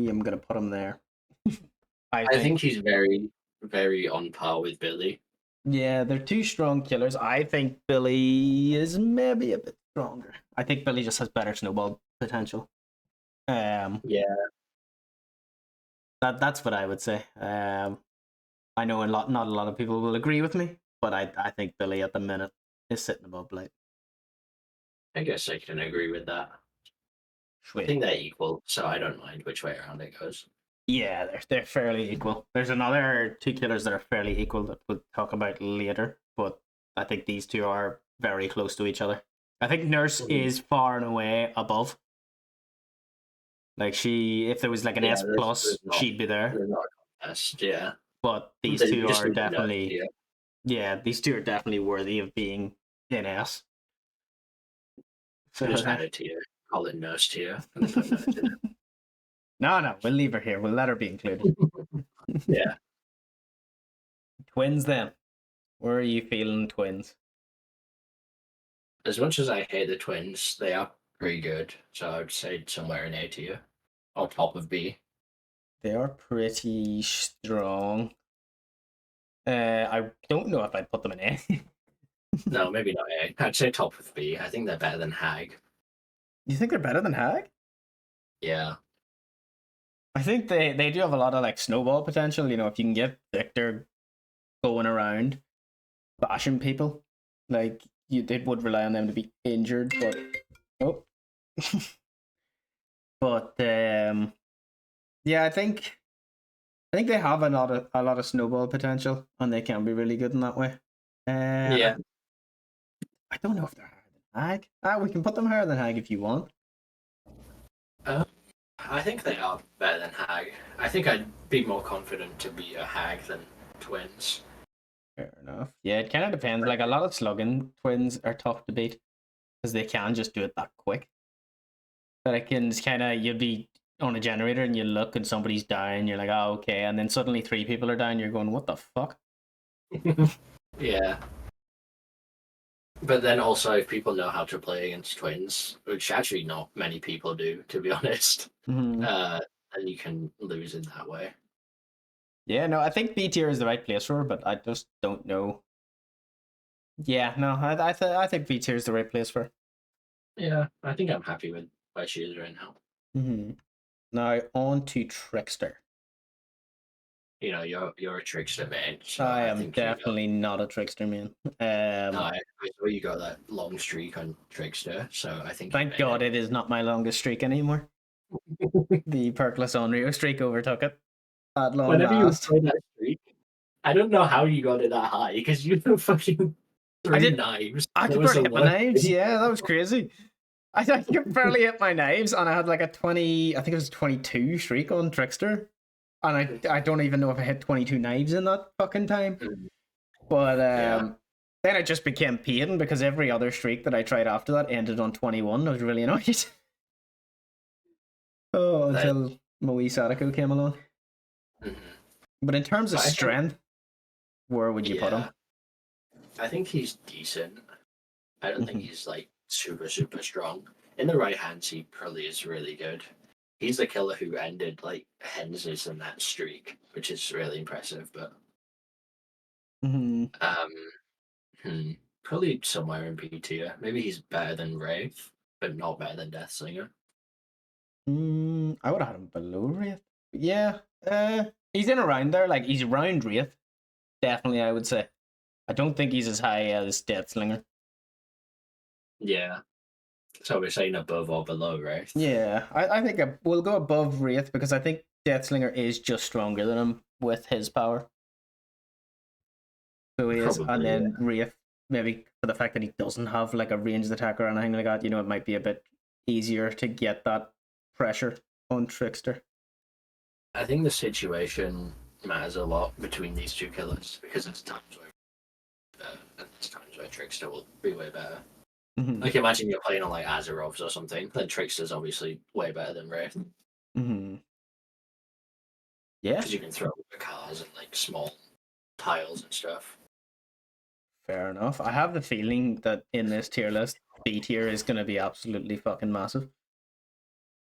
am gonna put him there. I think he's very, very on par with Billy. Yeah, they're two strong killers. I think Billy is maybe a bit stronger. I think Billy just has better snowball potential. Yeah. That's what I would say. I know not a lot of people will agree with me, but I think Billy at the minute is sitting above Blight. I guess I can agree with that. Sweet. I think they're equal, so I don't mind which way around it goes. Yeah, they're fairly equal. There's another two killers that are fairly equal that we'll talk about later, but I think these two are very close to each other. I think Nurse is far and away above. Like if there was like an S plus, she'd be there. They're not a contest, yeah. But these two are definitely, these two are definitely worthy of being in S. So just add a tier, call it Nurse tier, and put Nurse in it. No, we'll leave her here. We'll let her be included. Yeah. Twins, then. Where are you feeling twins? As much as I hate the twins, they are pretty good. So I would say somewhere in A tier, on top of B. They are pretty strong. I don't know if I'd put them in A. No, maybe not A. I'd say top of B. I think they're better than Hag. You think they're better than Hag? Yeah. I think they do have a lot of like snowball potential. You know, if you can get Victor going around bashing people, like it would rely on them to be injured, but oh, but yeah, I think they have a lot of snowball potential, and they can be really good in that way. Yeah. I don't know if they're higher than Hag. We can put them higher than Hag if you want. I think they are better than Hag. I think I'd be more confident to be a Hag than twins. Fair enough. Yeah, it kind of depends. Like a lot of slugging twins are tough to beat because they can just do it that quick. But it can kind of, you'll be on a generator and you look and somebody's dying. You're like, oh, okay. And then suddenly 3 people are dying. You're going, what the fuck? Yeah. But then also, if people know how to play against twins, which actually not many people do, to be honest, then you can lose in that way. Yeah, no, I think B tier is the right place for her, but I just don't know. Yeah, no, I think B tier is the right place for her. Yeah, I think I'm happy with where she is right now. Now, on to Trickster. You know, you're a Trickster man. So I am definitely not a Trickster man. No, I saw you got that long streak on Trickster, so I think. Thank God it is not my longest streak anymore. The Perkless Onryo streak overtook it. At long Whenever last. you play that streak, I don't know how you got it that high because you were fucking 3 knives. I could barely hit my knives. Yeah, that was crazy. I could barely hit my knives, and I had like a 20, I think it was 22 streak on Trickster. And I don't even know if I hit 22 knives in that fucking time. But then it just became pain because every other streak that I tried after that ended on 21. I was really annoyed. Until Moe Sadako came along. But in terms of strength, where would you put him? I think he's decent. I don't think he's like super strong. In the right hands, he probably is really good. He's the killer who ended like Hens's in that streak, which is really impressive. But probably somewhere in B tier. Maybe he's better than Wraith, but not better than Deathslinger. I would have had him below Wraith. Yeah, he's in around there. Like he's around Wraith. Definitely, I would say. I don't think he's as high as Deathslinger. Yeah. So we're saying above or below Wraith? Yeah, I think we'll go above Wraith because I think Deathslinger is just stronger than him with his power. So he is, and then Wraith, maybe for the fact that he doesn't have like a ranged attack or anything like that, you know, it might be a bit easier to get that pressure on Trickster. I think the situation matters a lot between these two killers because there's times where Trickster will be way better. Like imagine you're playing on like Azerovs or something, then Trickster's obviously way better than Wraith. Yeah, because you can throw the cars and like small tiles and stuff. Fair enough. I have the feeling that in this tier list, B tier is going to be absolutely fucking massive.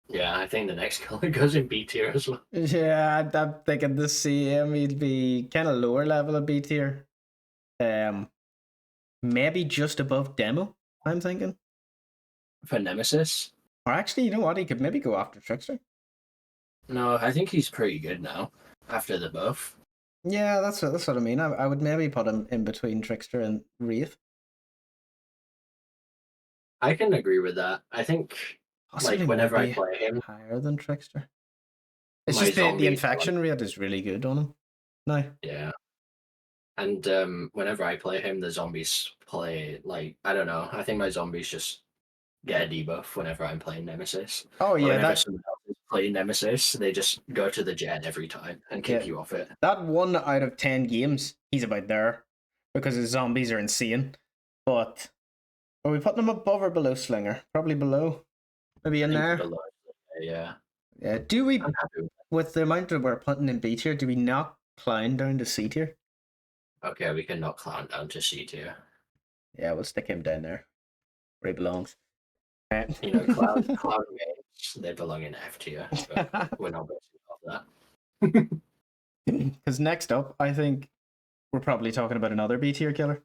Yeah, I think the next killer goes in B tier as well. Yeah, I'm thinking the same. He'd be kind of lower level of B tier. Maybe just above Demo, I'm thinking. For Nemesis? Or actually, you know what? He could maybe go after Trickster. No, I think he's pretty good now, after the buff. Yeah, that's what I mean. I would maybe put him in between Trickster and Wraith. I can agree with that. I think, like, whenever I play him... higher than Trickster. It's just the infection rate is really good on him now. Yeah. And whenever I play him, the zombies play, like, I don't know. I think my zombies just get a debuff whenever I'm playing Nemesis. Oh, yeah. Whenever someone else is playing Nemesis, they just go to the jet every time and kick you off it. That 1 out of 10 games, he's about there because his zombies are insane. But are we putting him above or below Slinger? Probably below. Maybe in there. Below, yeah. Do we, I'm happy with the amount that we're putting in B tier, do we knock Clown down to C tier? Okay, we can knock Clown down to C tier. Yeah, we'll stick him down there where he belongs. You know, Clown games, they belong in F tier, but we're not going to off that. Because next up, I think we're probably talking about another B tier killer.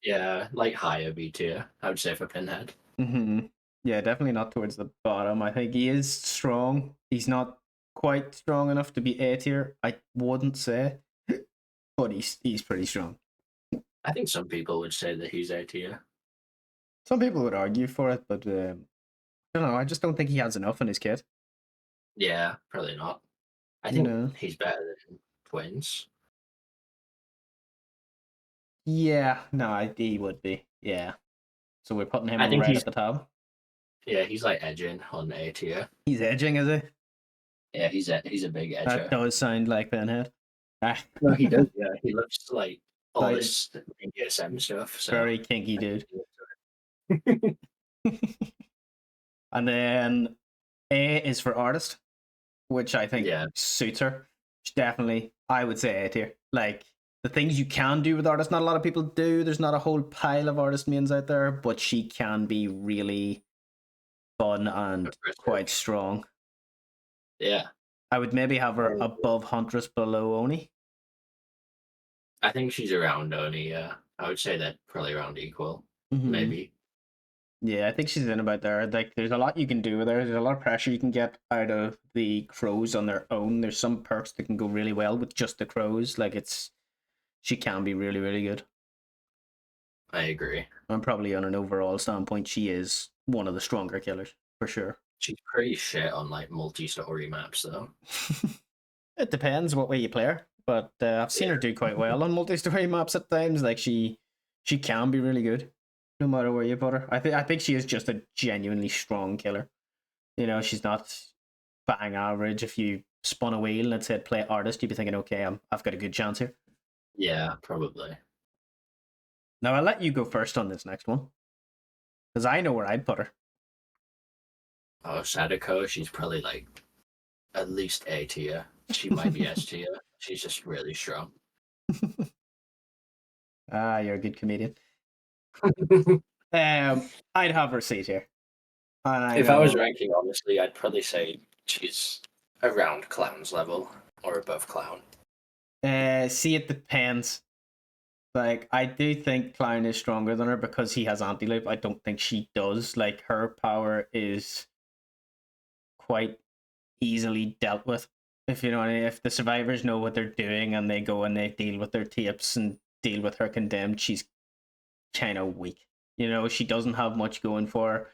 Yeah, like higher B tier, I would say for Pinhead. Mm-hmm. Yeah, definitely not towards the bottom. I think he is strong. He's not quite strong enough to be A tier, I wouldn't say, but he's pretty strong. I think some people would say that he's A tier. Some people would argue for it, but I don't know. I just don't think he has enough in his kit. Yeah, probably not. I You think know? he's better than Twins. Yeah, no, he would be. Yeah. So we're putting him I think right he's at the top. yeah, he's like edging on A tier. He's edging, is he? Yeah, he's a big That edger. does sound like Pinhead. Ah, No, he does. Yeah, he looks like all like this BDSM stuff. So very kinky dude. And then A is for artist, which I think yeah, suits her. Definitely, I would say A tier. Like the things you can do with artists, not a lot of people do. There's not a whole pile of artist mains out there, but she can be really fun and quite strong. yeah. I would maybe have her above Huntress, below Oni. I think she's around Oni. Yeah, I would say that probably around equal, maybe. Yeah, I think she's in about there. Like, there's a lot you can do with her. There's a lot of pressure you can get out of the crows on their own. There's some perks that can go really well with just the crows. Like, she can be really, really good. I agree. And probably on an overall standpoint, she is one of the stronger killers for sure. She's pretty shit on like multi-story maps, though. It depends what way you play her, but I've seen her do quite well on multi-story maps at times. Like she can be really good, no matter where you put her. I think she is just a genuinely strong killer. You know, she's not bang average. If you spun a wheel and it said play artist, you'd be thinking, okay, I've got a good chance here. Yeah, probably. Now I'll let you go first on this next one, because I know where I'd put her. Oh, Sadako, she's probably like at least A tier. She might be S tier. She's just really strong. You're a good comedian. I'd have her C tier. If I was ranking, honestly, I'd probably say she's around Clown's level or above Clown. See, it depends. Like, I do think Clown is stronger than her because he has anti-loop. I don't think she does. Like, her power is quite easily dealt with. If you know what I mean. If the survivors know what they're doing and they go and they deal with their tapes and deal with her condemned, she's kind of weak. You know, she doesn't have much going for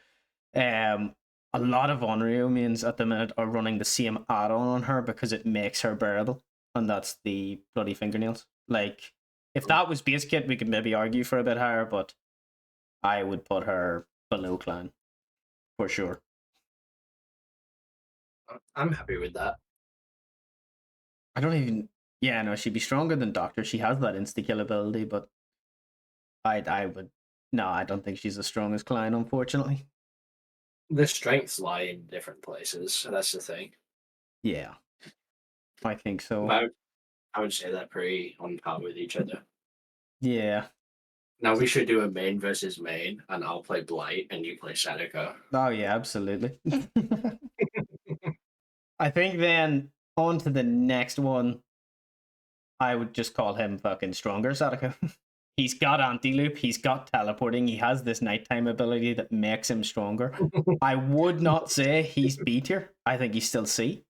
her. A lot of Onryo mains at the minute are running the same add-on on her because it makes her bearable, and that's the bloody fingernails. Like, if that was base kit, we could maybe argue for a bit higher, but I would put her below Clown for sure. I'm happy with that. I don't even. Yeah, no, she'd be stronger than Doctor. She has that insta kill ability, but I would. No, I don't think she's as strong as Clown, unfortunately. The strengths lie in different places, so that's the thing. Yeah, I think so. I would say they're pretty on par with each other. Yeah. Now we should do a main versus main, and I'll play Blight and you play Sadako. Oh yeah, absolutely. I think then on to the next one. I would just call him fucking stronger, Sadako. He's got anti-loop, he's got teleporting, he has this nighttime ability that makes him stronger. I would not say he's B tier. I think he's still C.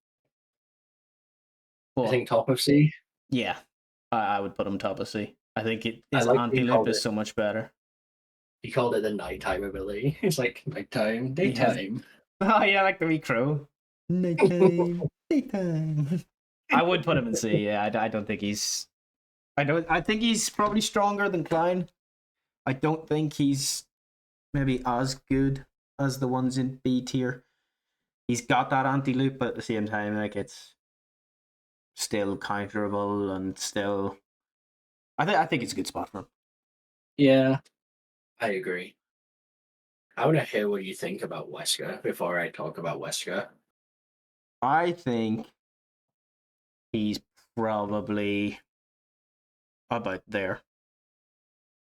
I think top of C? Yeah. I would put him top of C. I think his like anti-loop is so much better. He called it the nighttime ability. It's like nighttime, daytime. Oh yeah, like the wee crow. Nighttime, daytime. I would put him in C. Yeah, I don't think he's. I think he's probably stronger than Klein. I don't think he's maybe as good as the ones in B tier. He's got that anti-loop, but at the same time, like, it's still counterable and still. I think it's a good spot for him. Yeah, I agree. I want to hear what you think about Wesker before I talk about Wesker. I think he's probably about there.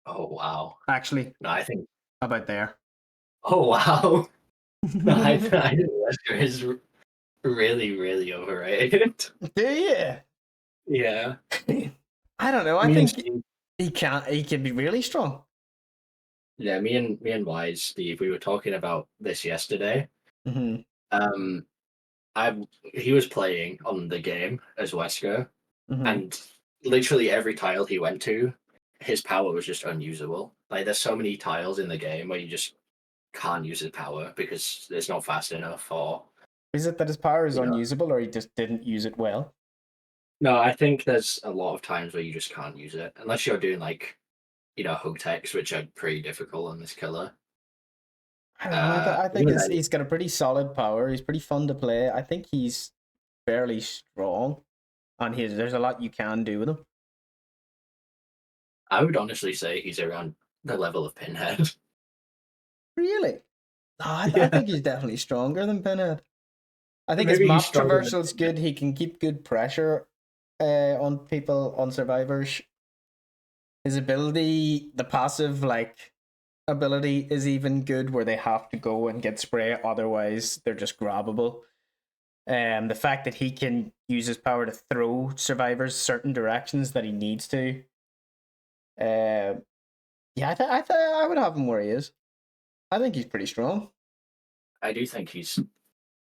Oh wow! Actually, no, I think about there. Oh wow! No, I think Wesker is really, really overrated. Do you? Yeah. I don't know. I Me and think Steve, he can be really strong. yeah, me and Wise, Steve, we were talking about this yesterday. Mm-hmm. Um, I he was playing on the game as Wesker, Mm-hmm. and literally every tile he went to, his power was just unusable. Like there's so many tiles in the game where you just can't use his power because it's not fast enough, or Is it that his power is you know. unusable, or he just didn't use it well? No, I think there's a lot of times where you just can't use it unless you're doing like hook techs, which are pretty difficult on this killer. I don't know. I think Even then, he's got a pretty solid power. He's pretty fun to play. I think he's fairly strong, and there's a lot you can do with him. I would honestly say he's around the level of Pinhead. Really? Oh, I Yeah, think he's definitely stronger than Pinhead. I think his maybe he's map stronger traversal than is Pinhead. good. He can keep good pressure on people, on survivors. His ability, the passive ability, is even good where they have to go and get spray, otherwise they're just grabbable. The fact that he can use his power to throw survivors certain directions that he needs to. Yeah, I would have him where he is. I think he's pretty strong. I do think he's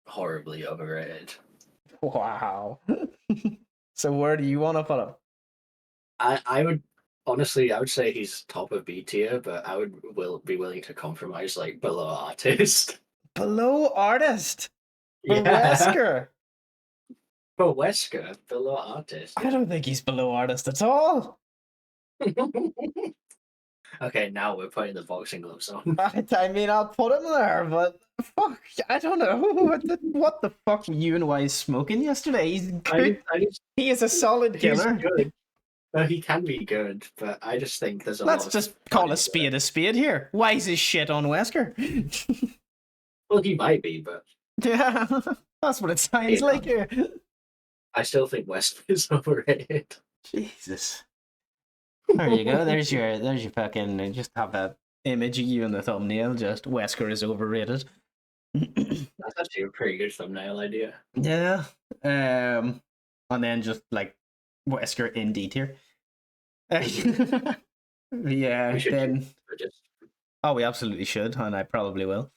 horribly overrated. Wow. So where do you want to put him? I would honestly, I would say he's top of B tier, but I would be willing to compromise like below artist. Below artist for Yeah, Wesker. for Wesker, below artist. I don't think he's below artist at all. Okay, now we're putting the boxing gloves on. I mean, I'll put him there, but fuck, I don't know. What the fuck were you and Wise smoking yesterday? He's good. I just He is a solid he's killer. good. No, he can be good, but I just think there's a Let's lot just of call a fun. spade here. Wise is shit on Wesker. Well, he might be, but Yeah, that's what it sounds you know, like here. I still think West is overrated. Jesus. There you go. There's your fucking. Just have a image of you in the thumbnail. Just Wesker is overrated. That's actually a pretty good thumbnail idea. Yeah. And then just like Wesker in D tier. Yeah. We should Then. just Oh, we absolutely should, and I probably will.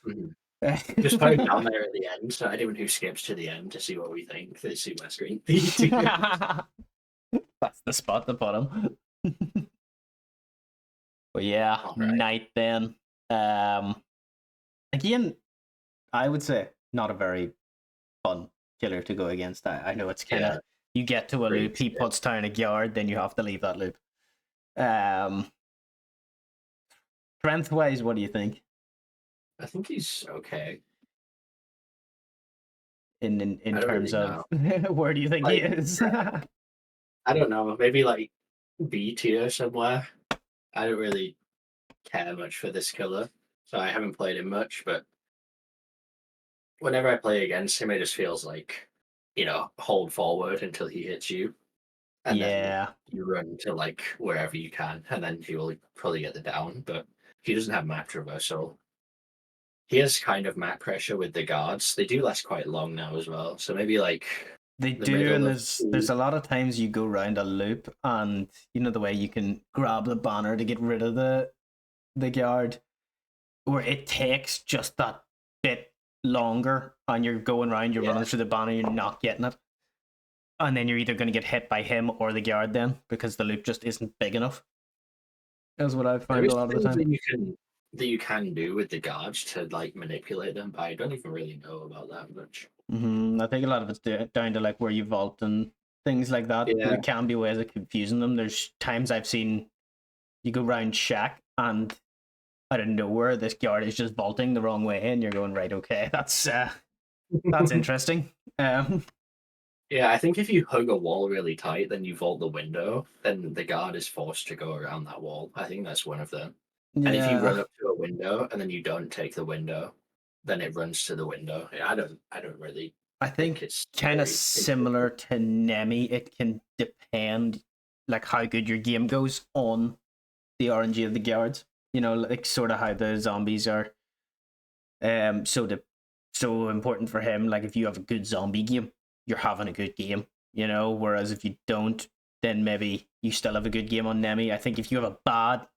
just put it down there at the end, so anyone who skips to the end to see what we think, they see my screen. That's the spot to put him. But yeah, Right. Knight then. Again, I would say not a very fun killer to go against. I know it's kind of you get to a loop, he puts down a guard, then you have to leave that loop. Strength wise, what do you think? I think he's okay. In terms of where do you think he is? I don't know. Maybe like B tier somewhere. I don't really care much for this killer, so I haven't played him much. But whenever I play against him, it just feels like hold forward until he hits you, and then you run to like wherever you can, and then he will probably get the down. But he doesn't have map traversal. He has kind of map pressure with the guards. They do last quite long now as well. So maybe like they the do, and middle there's a lot of times you go around a loop, and you know the way you can grab the banner to get rid of the guard, where it takes just that bit longer, and you're going around, you're running through the banner, you're not getting it, and then you're either going to get hit by him or the guard then because the loop just isn't big enough. That's what I've found a lot of the time. That you can do with the guards to like manipulate them, but I don't even really know about that much. I think a lot of it's down to like where you vault and things like that. Yeah. There can be ways of confusing them. There's times I've seen you go round shack and out of nowhere this guard is just vaulting the wrong way, and you're going, right, okay, that's interesting. Yeah, I think if you hug a wall really tight, then you vault the window, then the guard is forced to go around that wall. I think that's one of them. Yeah. And if you run up to a window and then you don't take the window, then it runs to the window. Yeah, I don't really I think it's kind of very similar to Nemi. It can depend, like how good your game goes on the RNG of the guards. You know, like sort of how the zombies are. So important for him. Like if you have a good zombie game, you're having a good game. You know, whereas if you don't, then maybe you still have a good game on Nemi. I think if you have a bad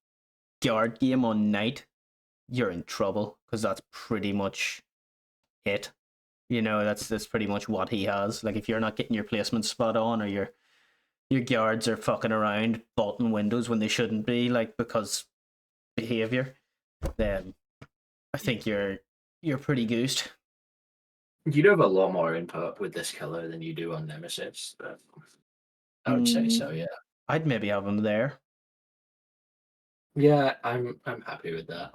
guard game on Knight, you're in trouble because that's pretty much it. You know, that's pretty much what he has. Like if you're not getting your placement spot on, or your guards are fucking around bolting windows when they shouldn't be, like because behavior, then I think you're pretty goosed. You do have a lot more input with this killer than you do on Nemesis, but I would say so, yeah. I'd maybe have him there. Yeah, I'm happy with that.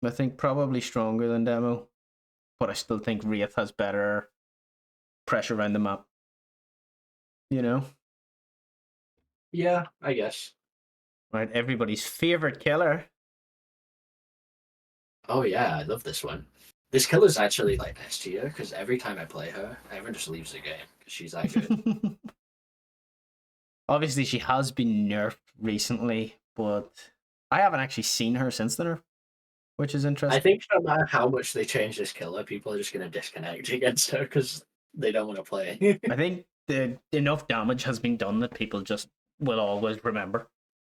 I think probably stronger than Demo, but I still think Wraith has better pressure around the map. You know? Yeah, I guess. Right, everybody's favorite killer. Oh yeah, I love this one. This killer's actually like S tier because every time I play her, everyone just leaves the game because she's that good. Obviously, she has been nerfed recently, but I haven't actually seen her since the nerf, which is I interesting. think no matter how much they change this killer, people are just going to disconnect against her because they don't want to play. I think enough damage has been done that people just will always remember.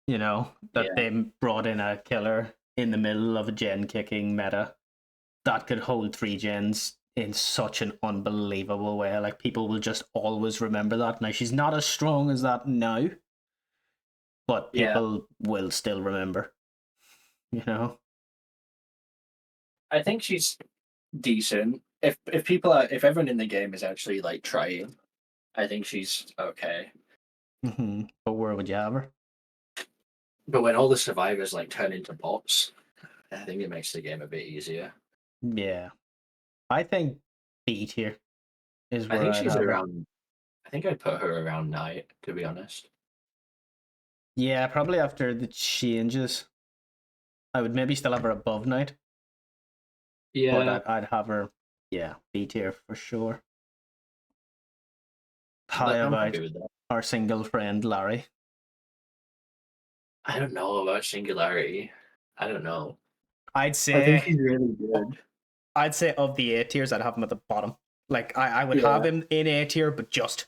You know, that Yeah. they brought in a killer in the middle of a gen kicking meta that could hold 3 gens in such an unbelievable way. Like people will just always remember that. Now she's not as strong as that now, but Yeah. people will still remember. You know? I think she's decent. If everyone in the game is actually like trying, I think she's okay. But where would you have her? But when all the survivors like turn into bots, I think it makes the game a bit easier. Yeah. I think B tier is I where think I'd she's have her. around. I think I'd put her around Knight, to be honest. Yeah, probably after the changes. I would maybe still have her above Knight, but Yeah, I'd have her, yeah, B tier for sure. How but I'm about happy with that. our single friend Larry? I don't know about Singularity. I don't know. I'd I think say he's really good. I'd say of the A tiers, I'd have him at the bottom. Like I would have Yeah. him in A tier, but just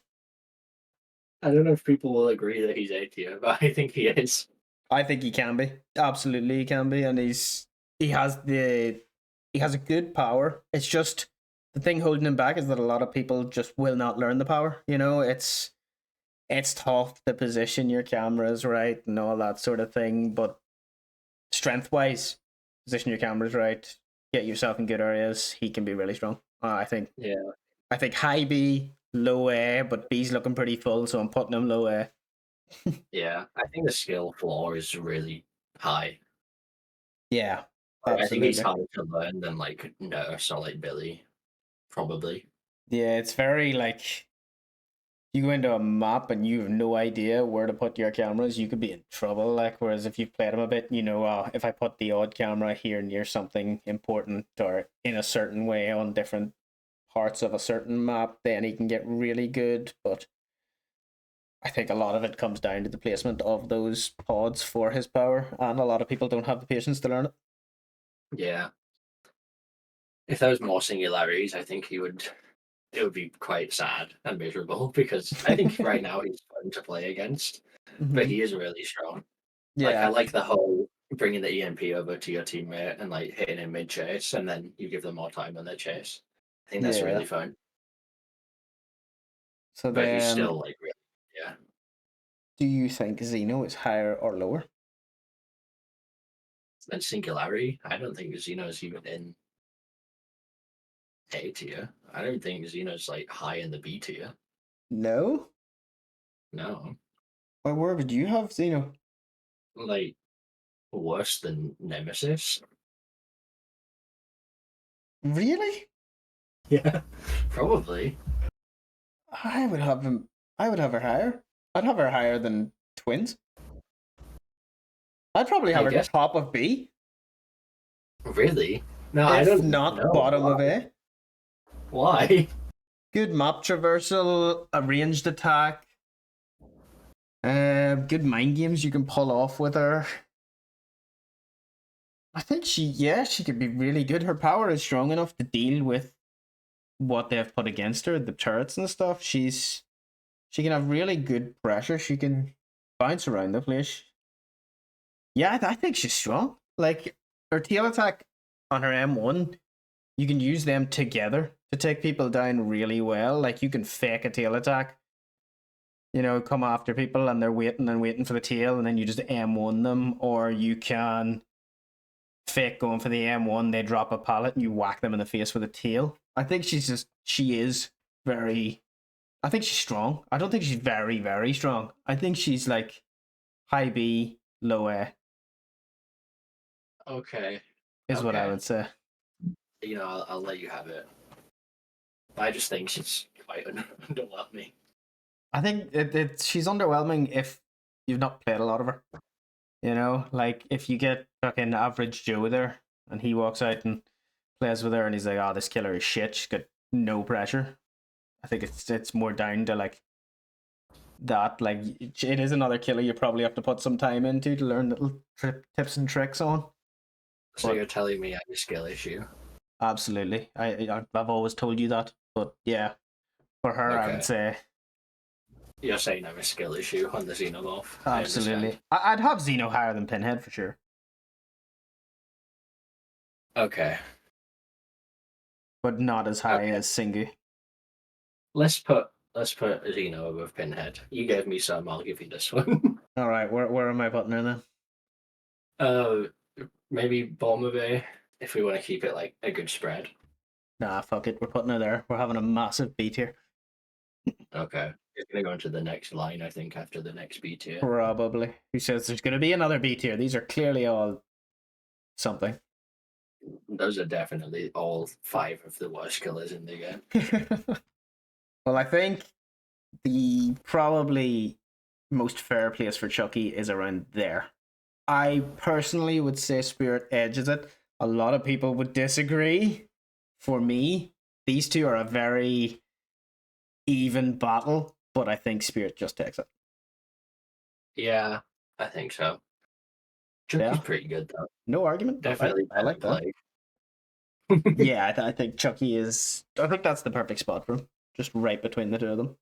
I don't know if people will agree that he's A tier, but I think he is. I think he can be. Absolutely he can be, and he has the he has a good power. It's just the thing holding him back is that a lot of people just will not learn the power. You know, it's tough to position your cameras right and all that sort of thing, but strength wise, position your cameras right, get yourself in good areas, he can be really strong. I think Yeah. I think high B, low A, but B's looking pretty full, so I'm putting him low A. Yeah. I think the skill floor is really high. Yeah, Like, I think he's absolutely. harder to learn than like Nurse or like Billy, probably. Yeah, it's very like you go into a map and you have no idea where to put your cameras, you could be in trouble. Like, whereas if you've played them a bit, you know, if I put the odd camera here near something important or in a certain way on different parts of a certain map, then he can get really good. But I think a lot of it comes down to the placement of those pods for his power, and a lot of people don't have the patience to learn it. Yeah. If there was more singularities, I think it would be quite sad and miserable because I think right now he's fun to play against, but Mhm. he is really strong. Like I Yeah, like the whole bringing the EMP over to your teammate and like hitting him mid chase, and then you give them more time on their chase. I think that's really yeah. fun, So but he's then, still like really yeah. do you think Xeno is higher or lower? And Singularity, I don't think Xeno's even in A tier. I don't think Xeno's like high in the B tier. No. No, Or where would you have Xeno? like worse than Nemesis. Really? Yeah, probably. I would have him. I would have her higher. I'd have her higher than Twins. I'd probably have I her guess top of B, really. No, I if don't not know bottom why. of A. Why? Good map traversal, a ranged attack. Good mind games you can pull off with her. I think she could be really good. Her power is strong enough to deal with what they've put against her, the turrets and stuff. She can have really good pressure. She can bounce around the place. Yeah, I think she's strong. Like her tail attack on her M1, you can use them together to take people down really well. Like you can fake a tail attack, come after people and they're waiting and waiting for the tail, and then you just M1 them, or you can fake going for the M1, they drop a pallet and you whack them in the face with a tail. I think she is very, I think she's strong. I don't think she's very, very strong. I think she's like high B, low A. Okay. Is what I would say. I'll let you have it. I just think she's quite underwhelming. I think she's underwhelming if you've not played a lot of her. Like if you get fucking average Joe there and he walks out and plays with her and he's like, oh, this killer is shit, she's got no pressure. I think it's more down to like that. Like it is another killer you probably have to put some time into to learn little tips and tricks on. So you're telling me I have a skill issue? Absolutely. I've always told you that. But yeah, for her, I would say. You're saying I have a skill issue on the Xenomorph. Absolutely. I'd have Xeno higher than Pinhead for sure. Okay. But not as high as Singu. Let's put Xeno above Pinhead. You gave me some, I'll give you this one. Alright, where am I putting her then? Maybe bottom of A, if we want to keep it like a good spread. Nah, fuck it. We're putting her there. We're having a massive B tier. Okay. It's going to go into the next line, I think, after the next B tier. Probably. Who says there's going to be another B tier? These are clearly all something. Those are definitely all 5 of the worst killers in the game. Well, I think the probably most fair place for Chucky is around there. I personally would say Spirit edges it. A lot of people would disagree. For me, these two are a very even battle, but I think Spirit just takes it. Yeah, I think so. Chucky's pretty good, though. No argument. Definitely I like that. Yeah, I think Chucky is... I think that's the perfect spot for him. Just right between the two of them.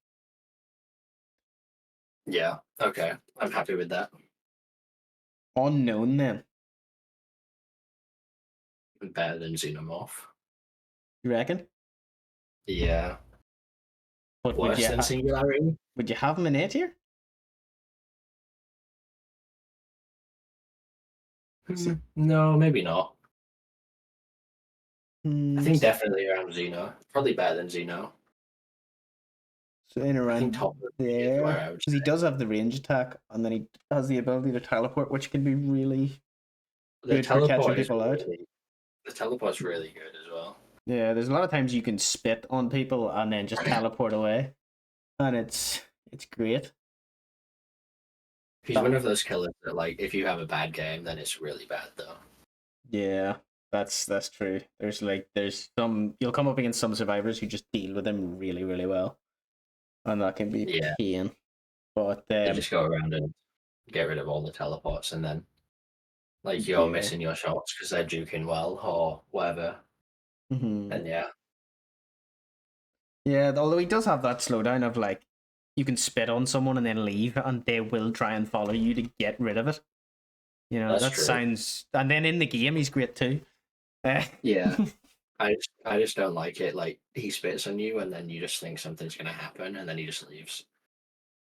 Yeah, okay. I'm happy with that. Unknown, then. Better than Xenomorph. You reckon? Yeah. But worse than Singularity? Would you have him in A tier? No, maybe not. I think definitely around Xeno. Probably better than Xeno. So in around top there, because he does have the range attack, and then he has the ability to teleport, which can be really good for catching people out. The teleport's really good as well. Yeah, there's a lot of times you can spit on people and then just teleport away, and it's great. He's one of those killers that, like, if you have a bad game, then it's really bad, though. Yeah, that's true. There's some, you'll come up against some survivors who just deal with him really, really well, and that can be pain. But you just go around and get rid of all the teleports, and then like you're missing your shots because they're juking well or whatever. And yeah, although he does have that slowdown of like you can spit on someone and then leave, and they will try and follow you to get rid of it. That true. Sounds. And then in the game, he's great too. Yeah, I just don't like it. Like he spits on you, and then you just think something's gonna happen, and then he just leaves.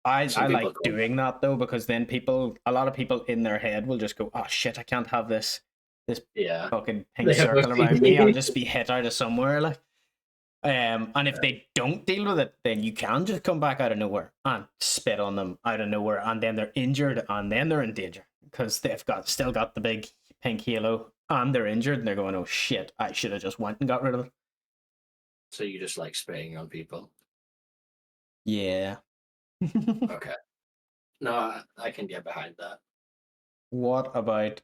I like doing that though, because then a lot of people in their head will just go, "Oh shit, I can't have this fucking pink circle around me. I'll just be hit out of somewhere." Like, and if they don't deal with it, then you can just come back out of nowhere and spit on them out of nowhere, and then they're injured, and then they're in danger because they've still got the big pink halo, and they're injured, and they're going, "Oh shit, I should have just went and got rid of it." So you just like spitting on people? Yeah. Okay. No, I can get behind that. What about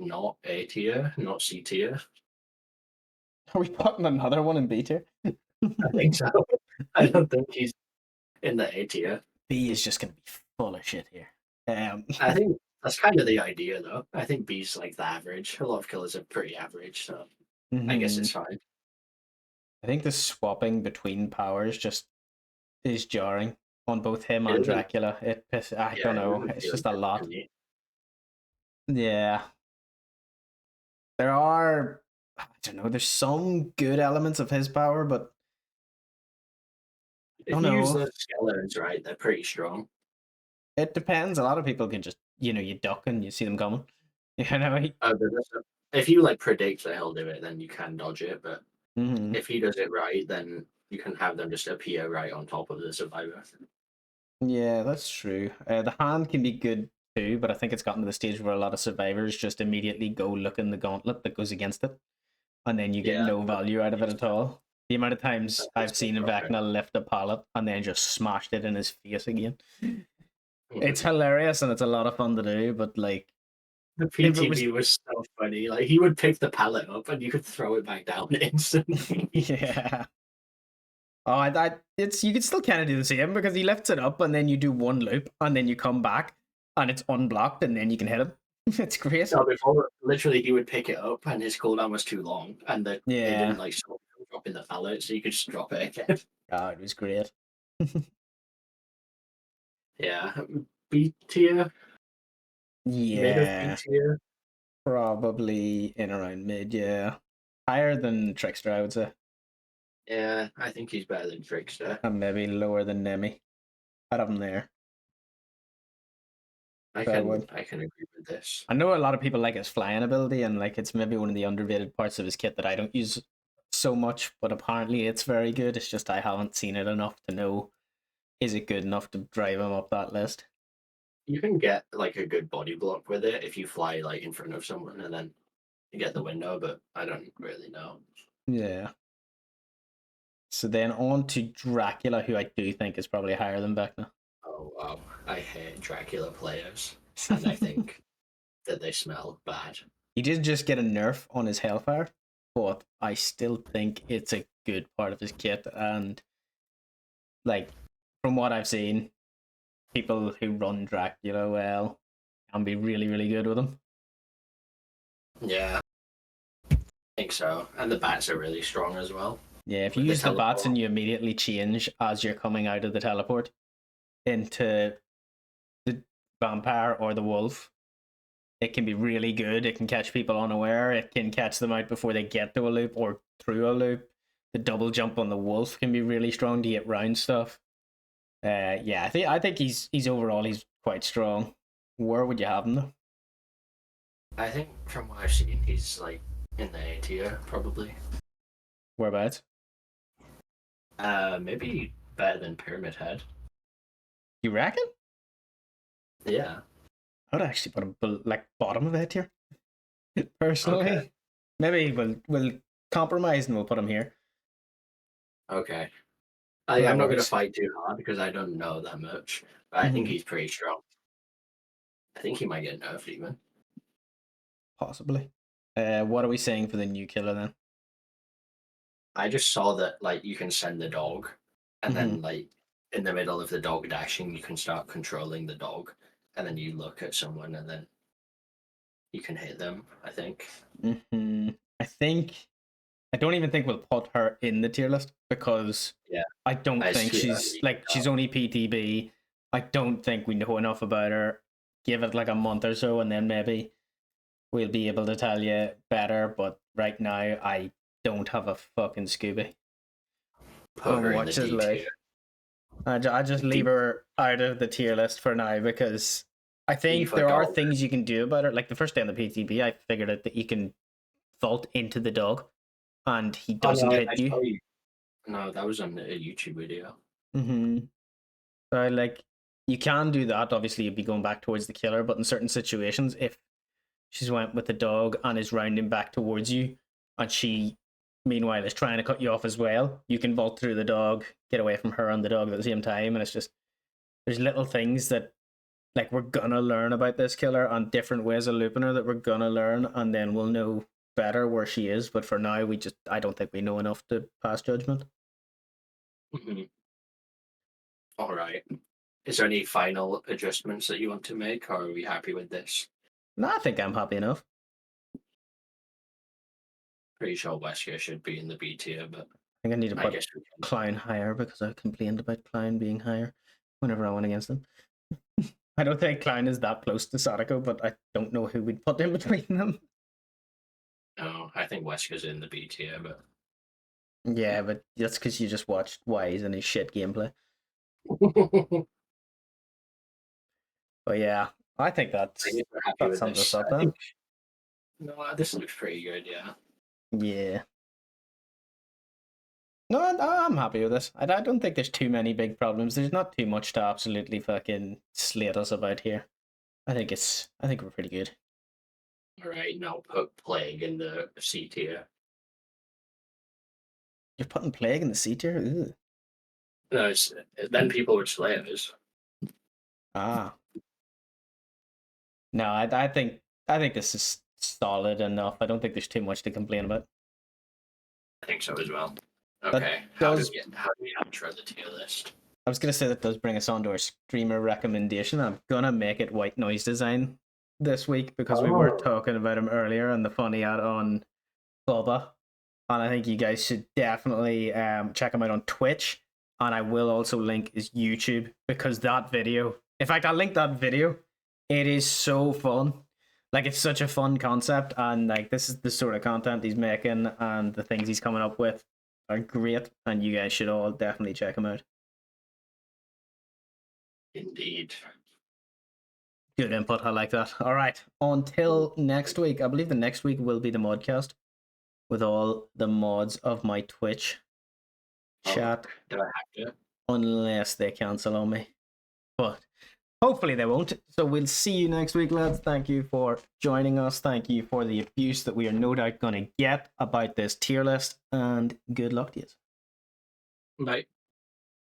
not A tier, not C tier. Are we putting another one in B tier? I think so. I don't think he's in the A tier. B is just going to be full of shit here. I think that's kind of the idea, though. I think B's like the average. A lot of killers are pretty average, so I guess it's fine. I think the swapping between powers just is jarring on both him and Dracula. I don't know. It's just a lot. Yeah. There are, I don't know, there's some good elements of his power, but if you use those skeletons right, they're pretty strong. It depends. A lot of people can just, you duck and you see them coming. You know? If you like predict that he'll do it, then you can dodge it. But if he does it right, then you can have them just appear right on top of the survivor. Yeah, that's true. The hand can be good too, but I think it's gotten to the stage where a lot of survivors just immediately go look in the gauntlet that goes against it, and then you get no value out of it at all. The amount of times I've seen Vecna lift a pallet and then just smashed it in his face again. It's hilarious and it's a lot of fun to do, but like the PTB was so funny. Like he would pick the pallet up and you could throw it back down instantly. Yeah. Oh, it's you could still kind of do the same because he lifts it up and then you do one loop and then you come back and it's unblocked and then you can hit him. It's great. So before, literally, he would pick it up and his cooldown was too long, and it didn't like stop dropping the pallet, so you could just drop it again. Oh, it was great. Yeah, B tier. Yeah, mid of B tier. Probably in around mid. Yeah, higher than Trickster, I would say. Yeah, I think he's better than Trickster. And maybe lower than Nemi. I'd have him there. I can agree with this. I know a lot of people like his flying ability, and like it's maybe one of the underrated parts of his kit that I don't use so much, but apparently it's very good. It's just I haven't seen it enough to know is it good enough to drive him up that list. You can get like a good body block with it if you fly like in front of someone and then you get the window, but I don't really know. Yeah. So then on to Dracula, who I do think is probably higher than Vecna. Oh wow, I hate Dracula players, and I think that they smell bad. He did just get a nerf on his Hellfire, but I still think it's a good part of his kit. And like from what I've seen, people who run Dracula well can be really, really good with him. Yeah, I think so. And the bats are really strong as well. Yeah, if you use the bats and you immediately change as you're coming out of the teleport into the vampire or the wolf, it can be really good. It can catch people unaware. It can catch them out before they get to a loop or through a loop. The double jump on the wolf can be really strong to get round stuff. Yeah, I think he's overall he's quite strong. Where would you have him though? I think from what I've seen, he's like in the A tier probably. Whereabouts? Maybe better than Pyramid Head. You reckon? Yeah. I'd actually put him like bottom of it here. Personally, okay. Maybe we'll compromise and we'll put him here. Okay. I'm not going to fight too hard because I don't know that much, but I think he's pretty strong. I think he might get nerfed even. Possibly. What are we saying for the new killer then? I just saw that like you can send the dog, and then like in the middle of the dog dashing, you can start controlling the dog, and then you look at someone, and then you can hit them. I think. I don't even think we'll put her in the tier list because I don't think she's she's only PTB. I don't think we know enough about her. Give it like a month or so, and then maybe we'll be able to tell you better. But right now, I don't have a fucking Scooby. Put her in the D tier. I just leave her out of the tier list for now because I think there are things you can do about her. Like the first day on the PTB, I figured out that you can vault into the dog, and he doesn't hit you. No, that was on a YouTube video. So like you can do that. Obviously, you'd be going back towards the killer, but in certain situations, if she's went with the dog and is rounding back towards you, and she meanwhile is trying to cut you off as well, you can vault through the dog, get away from her and the dog at the same time, and it's just there's little things that like we're gonna learn about this killer and different ways of looping her that we're gonna learn, and then we'll know better where she is. But for now, I don't think we know enough to pass judgment. Mm-hmm. All right. Is there any final adjustments that you want to make, or are we happy with this? No, I think I'm happy enough. Pretty sure Wesker should be in the B tier, but I think I need to put Clown higher because I complained about Clown being higher whenever I went against him. I don't think Clown is that close to Sadako, but I don't know who we'd put in between them. No, I think Wesker's in the B tier, but yeah, but that's because you just watched Wise and his shit gameplay. But yeah, I think that sums us up then. No, this looks pretty good, yeah. Yeah. No, I'm happy with this. I don't think there's too many big problems. There's not too much to absolutely fucking slate us about here. I think we're pretty good. All right, now put Plague in the C tier. You're putting Plague in the C tier? Ooh. No, then people would slay us. Ah. No, I think this is solid enough. I don't think there's too much to complain about. I think so as well. Okay, how do we outro the tier list? I was gonna say that does bring us on to our streamer recommendation. I'm gonna make it White Noise Design this week because we were talking about him earlier and the funny ad on Bubba. And I think you guys should definitely check him out on Twitch. And I will also link his YouTube because that video, in fact, I'll link that video. It is so fun. Like, it's such a fun concept. And like, this is the sort of content he's making and the things he's coming up with are great. And you guys should all definitely check him out. Indeed. Good input. I like that. All right. Until next week. I believe the next week will be the modcast with all the mods of my Twitch chat. Do I have to? Unless they cancel on me. But hopefully they won't. So we'll see you next week, lads. Thank you for joining us. Thank you for the abuse that we are no doubt going to get about this tier list. And good luck to you. Bye.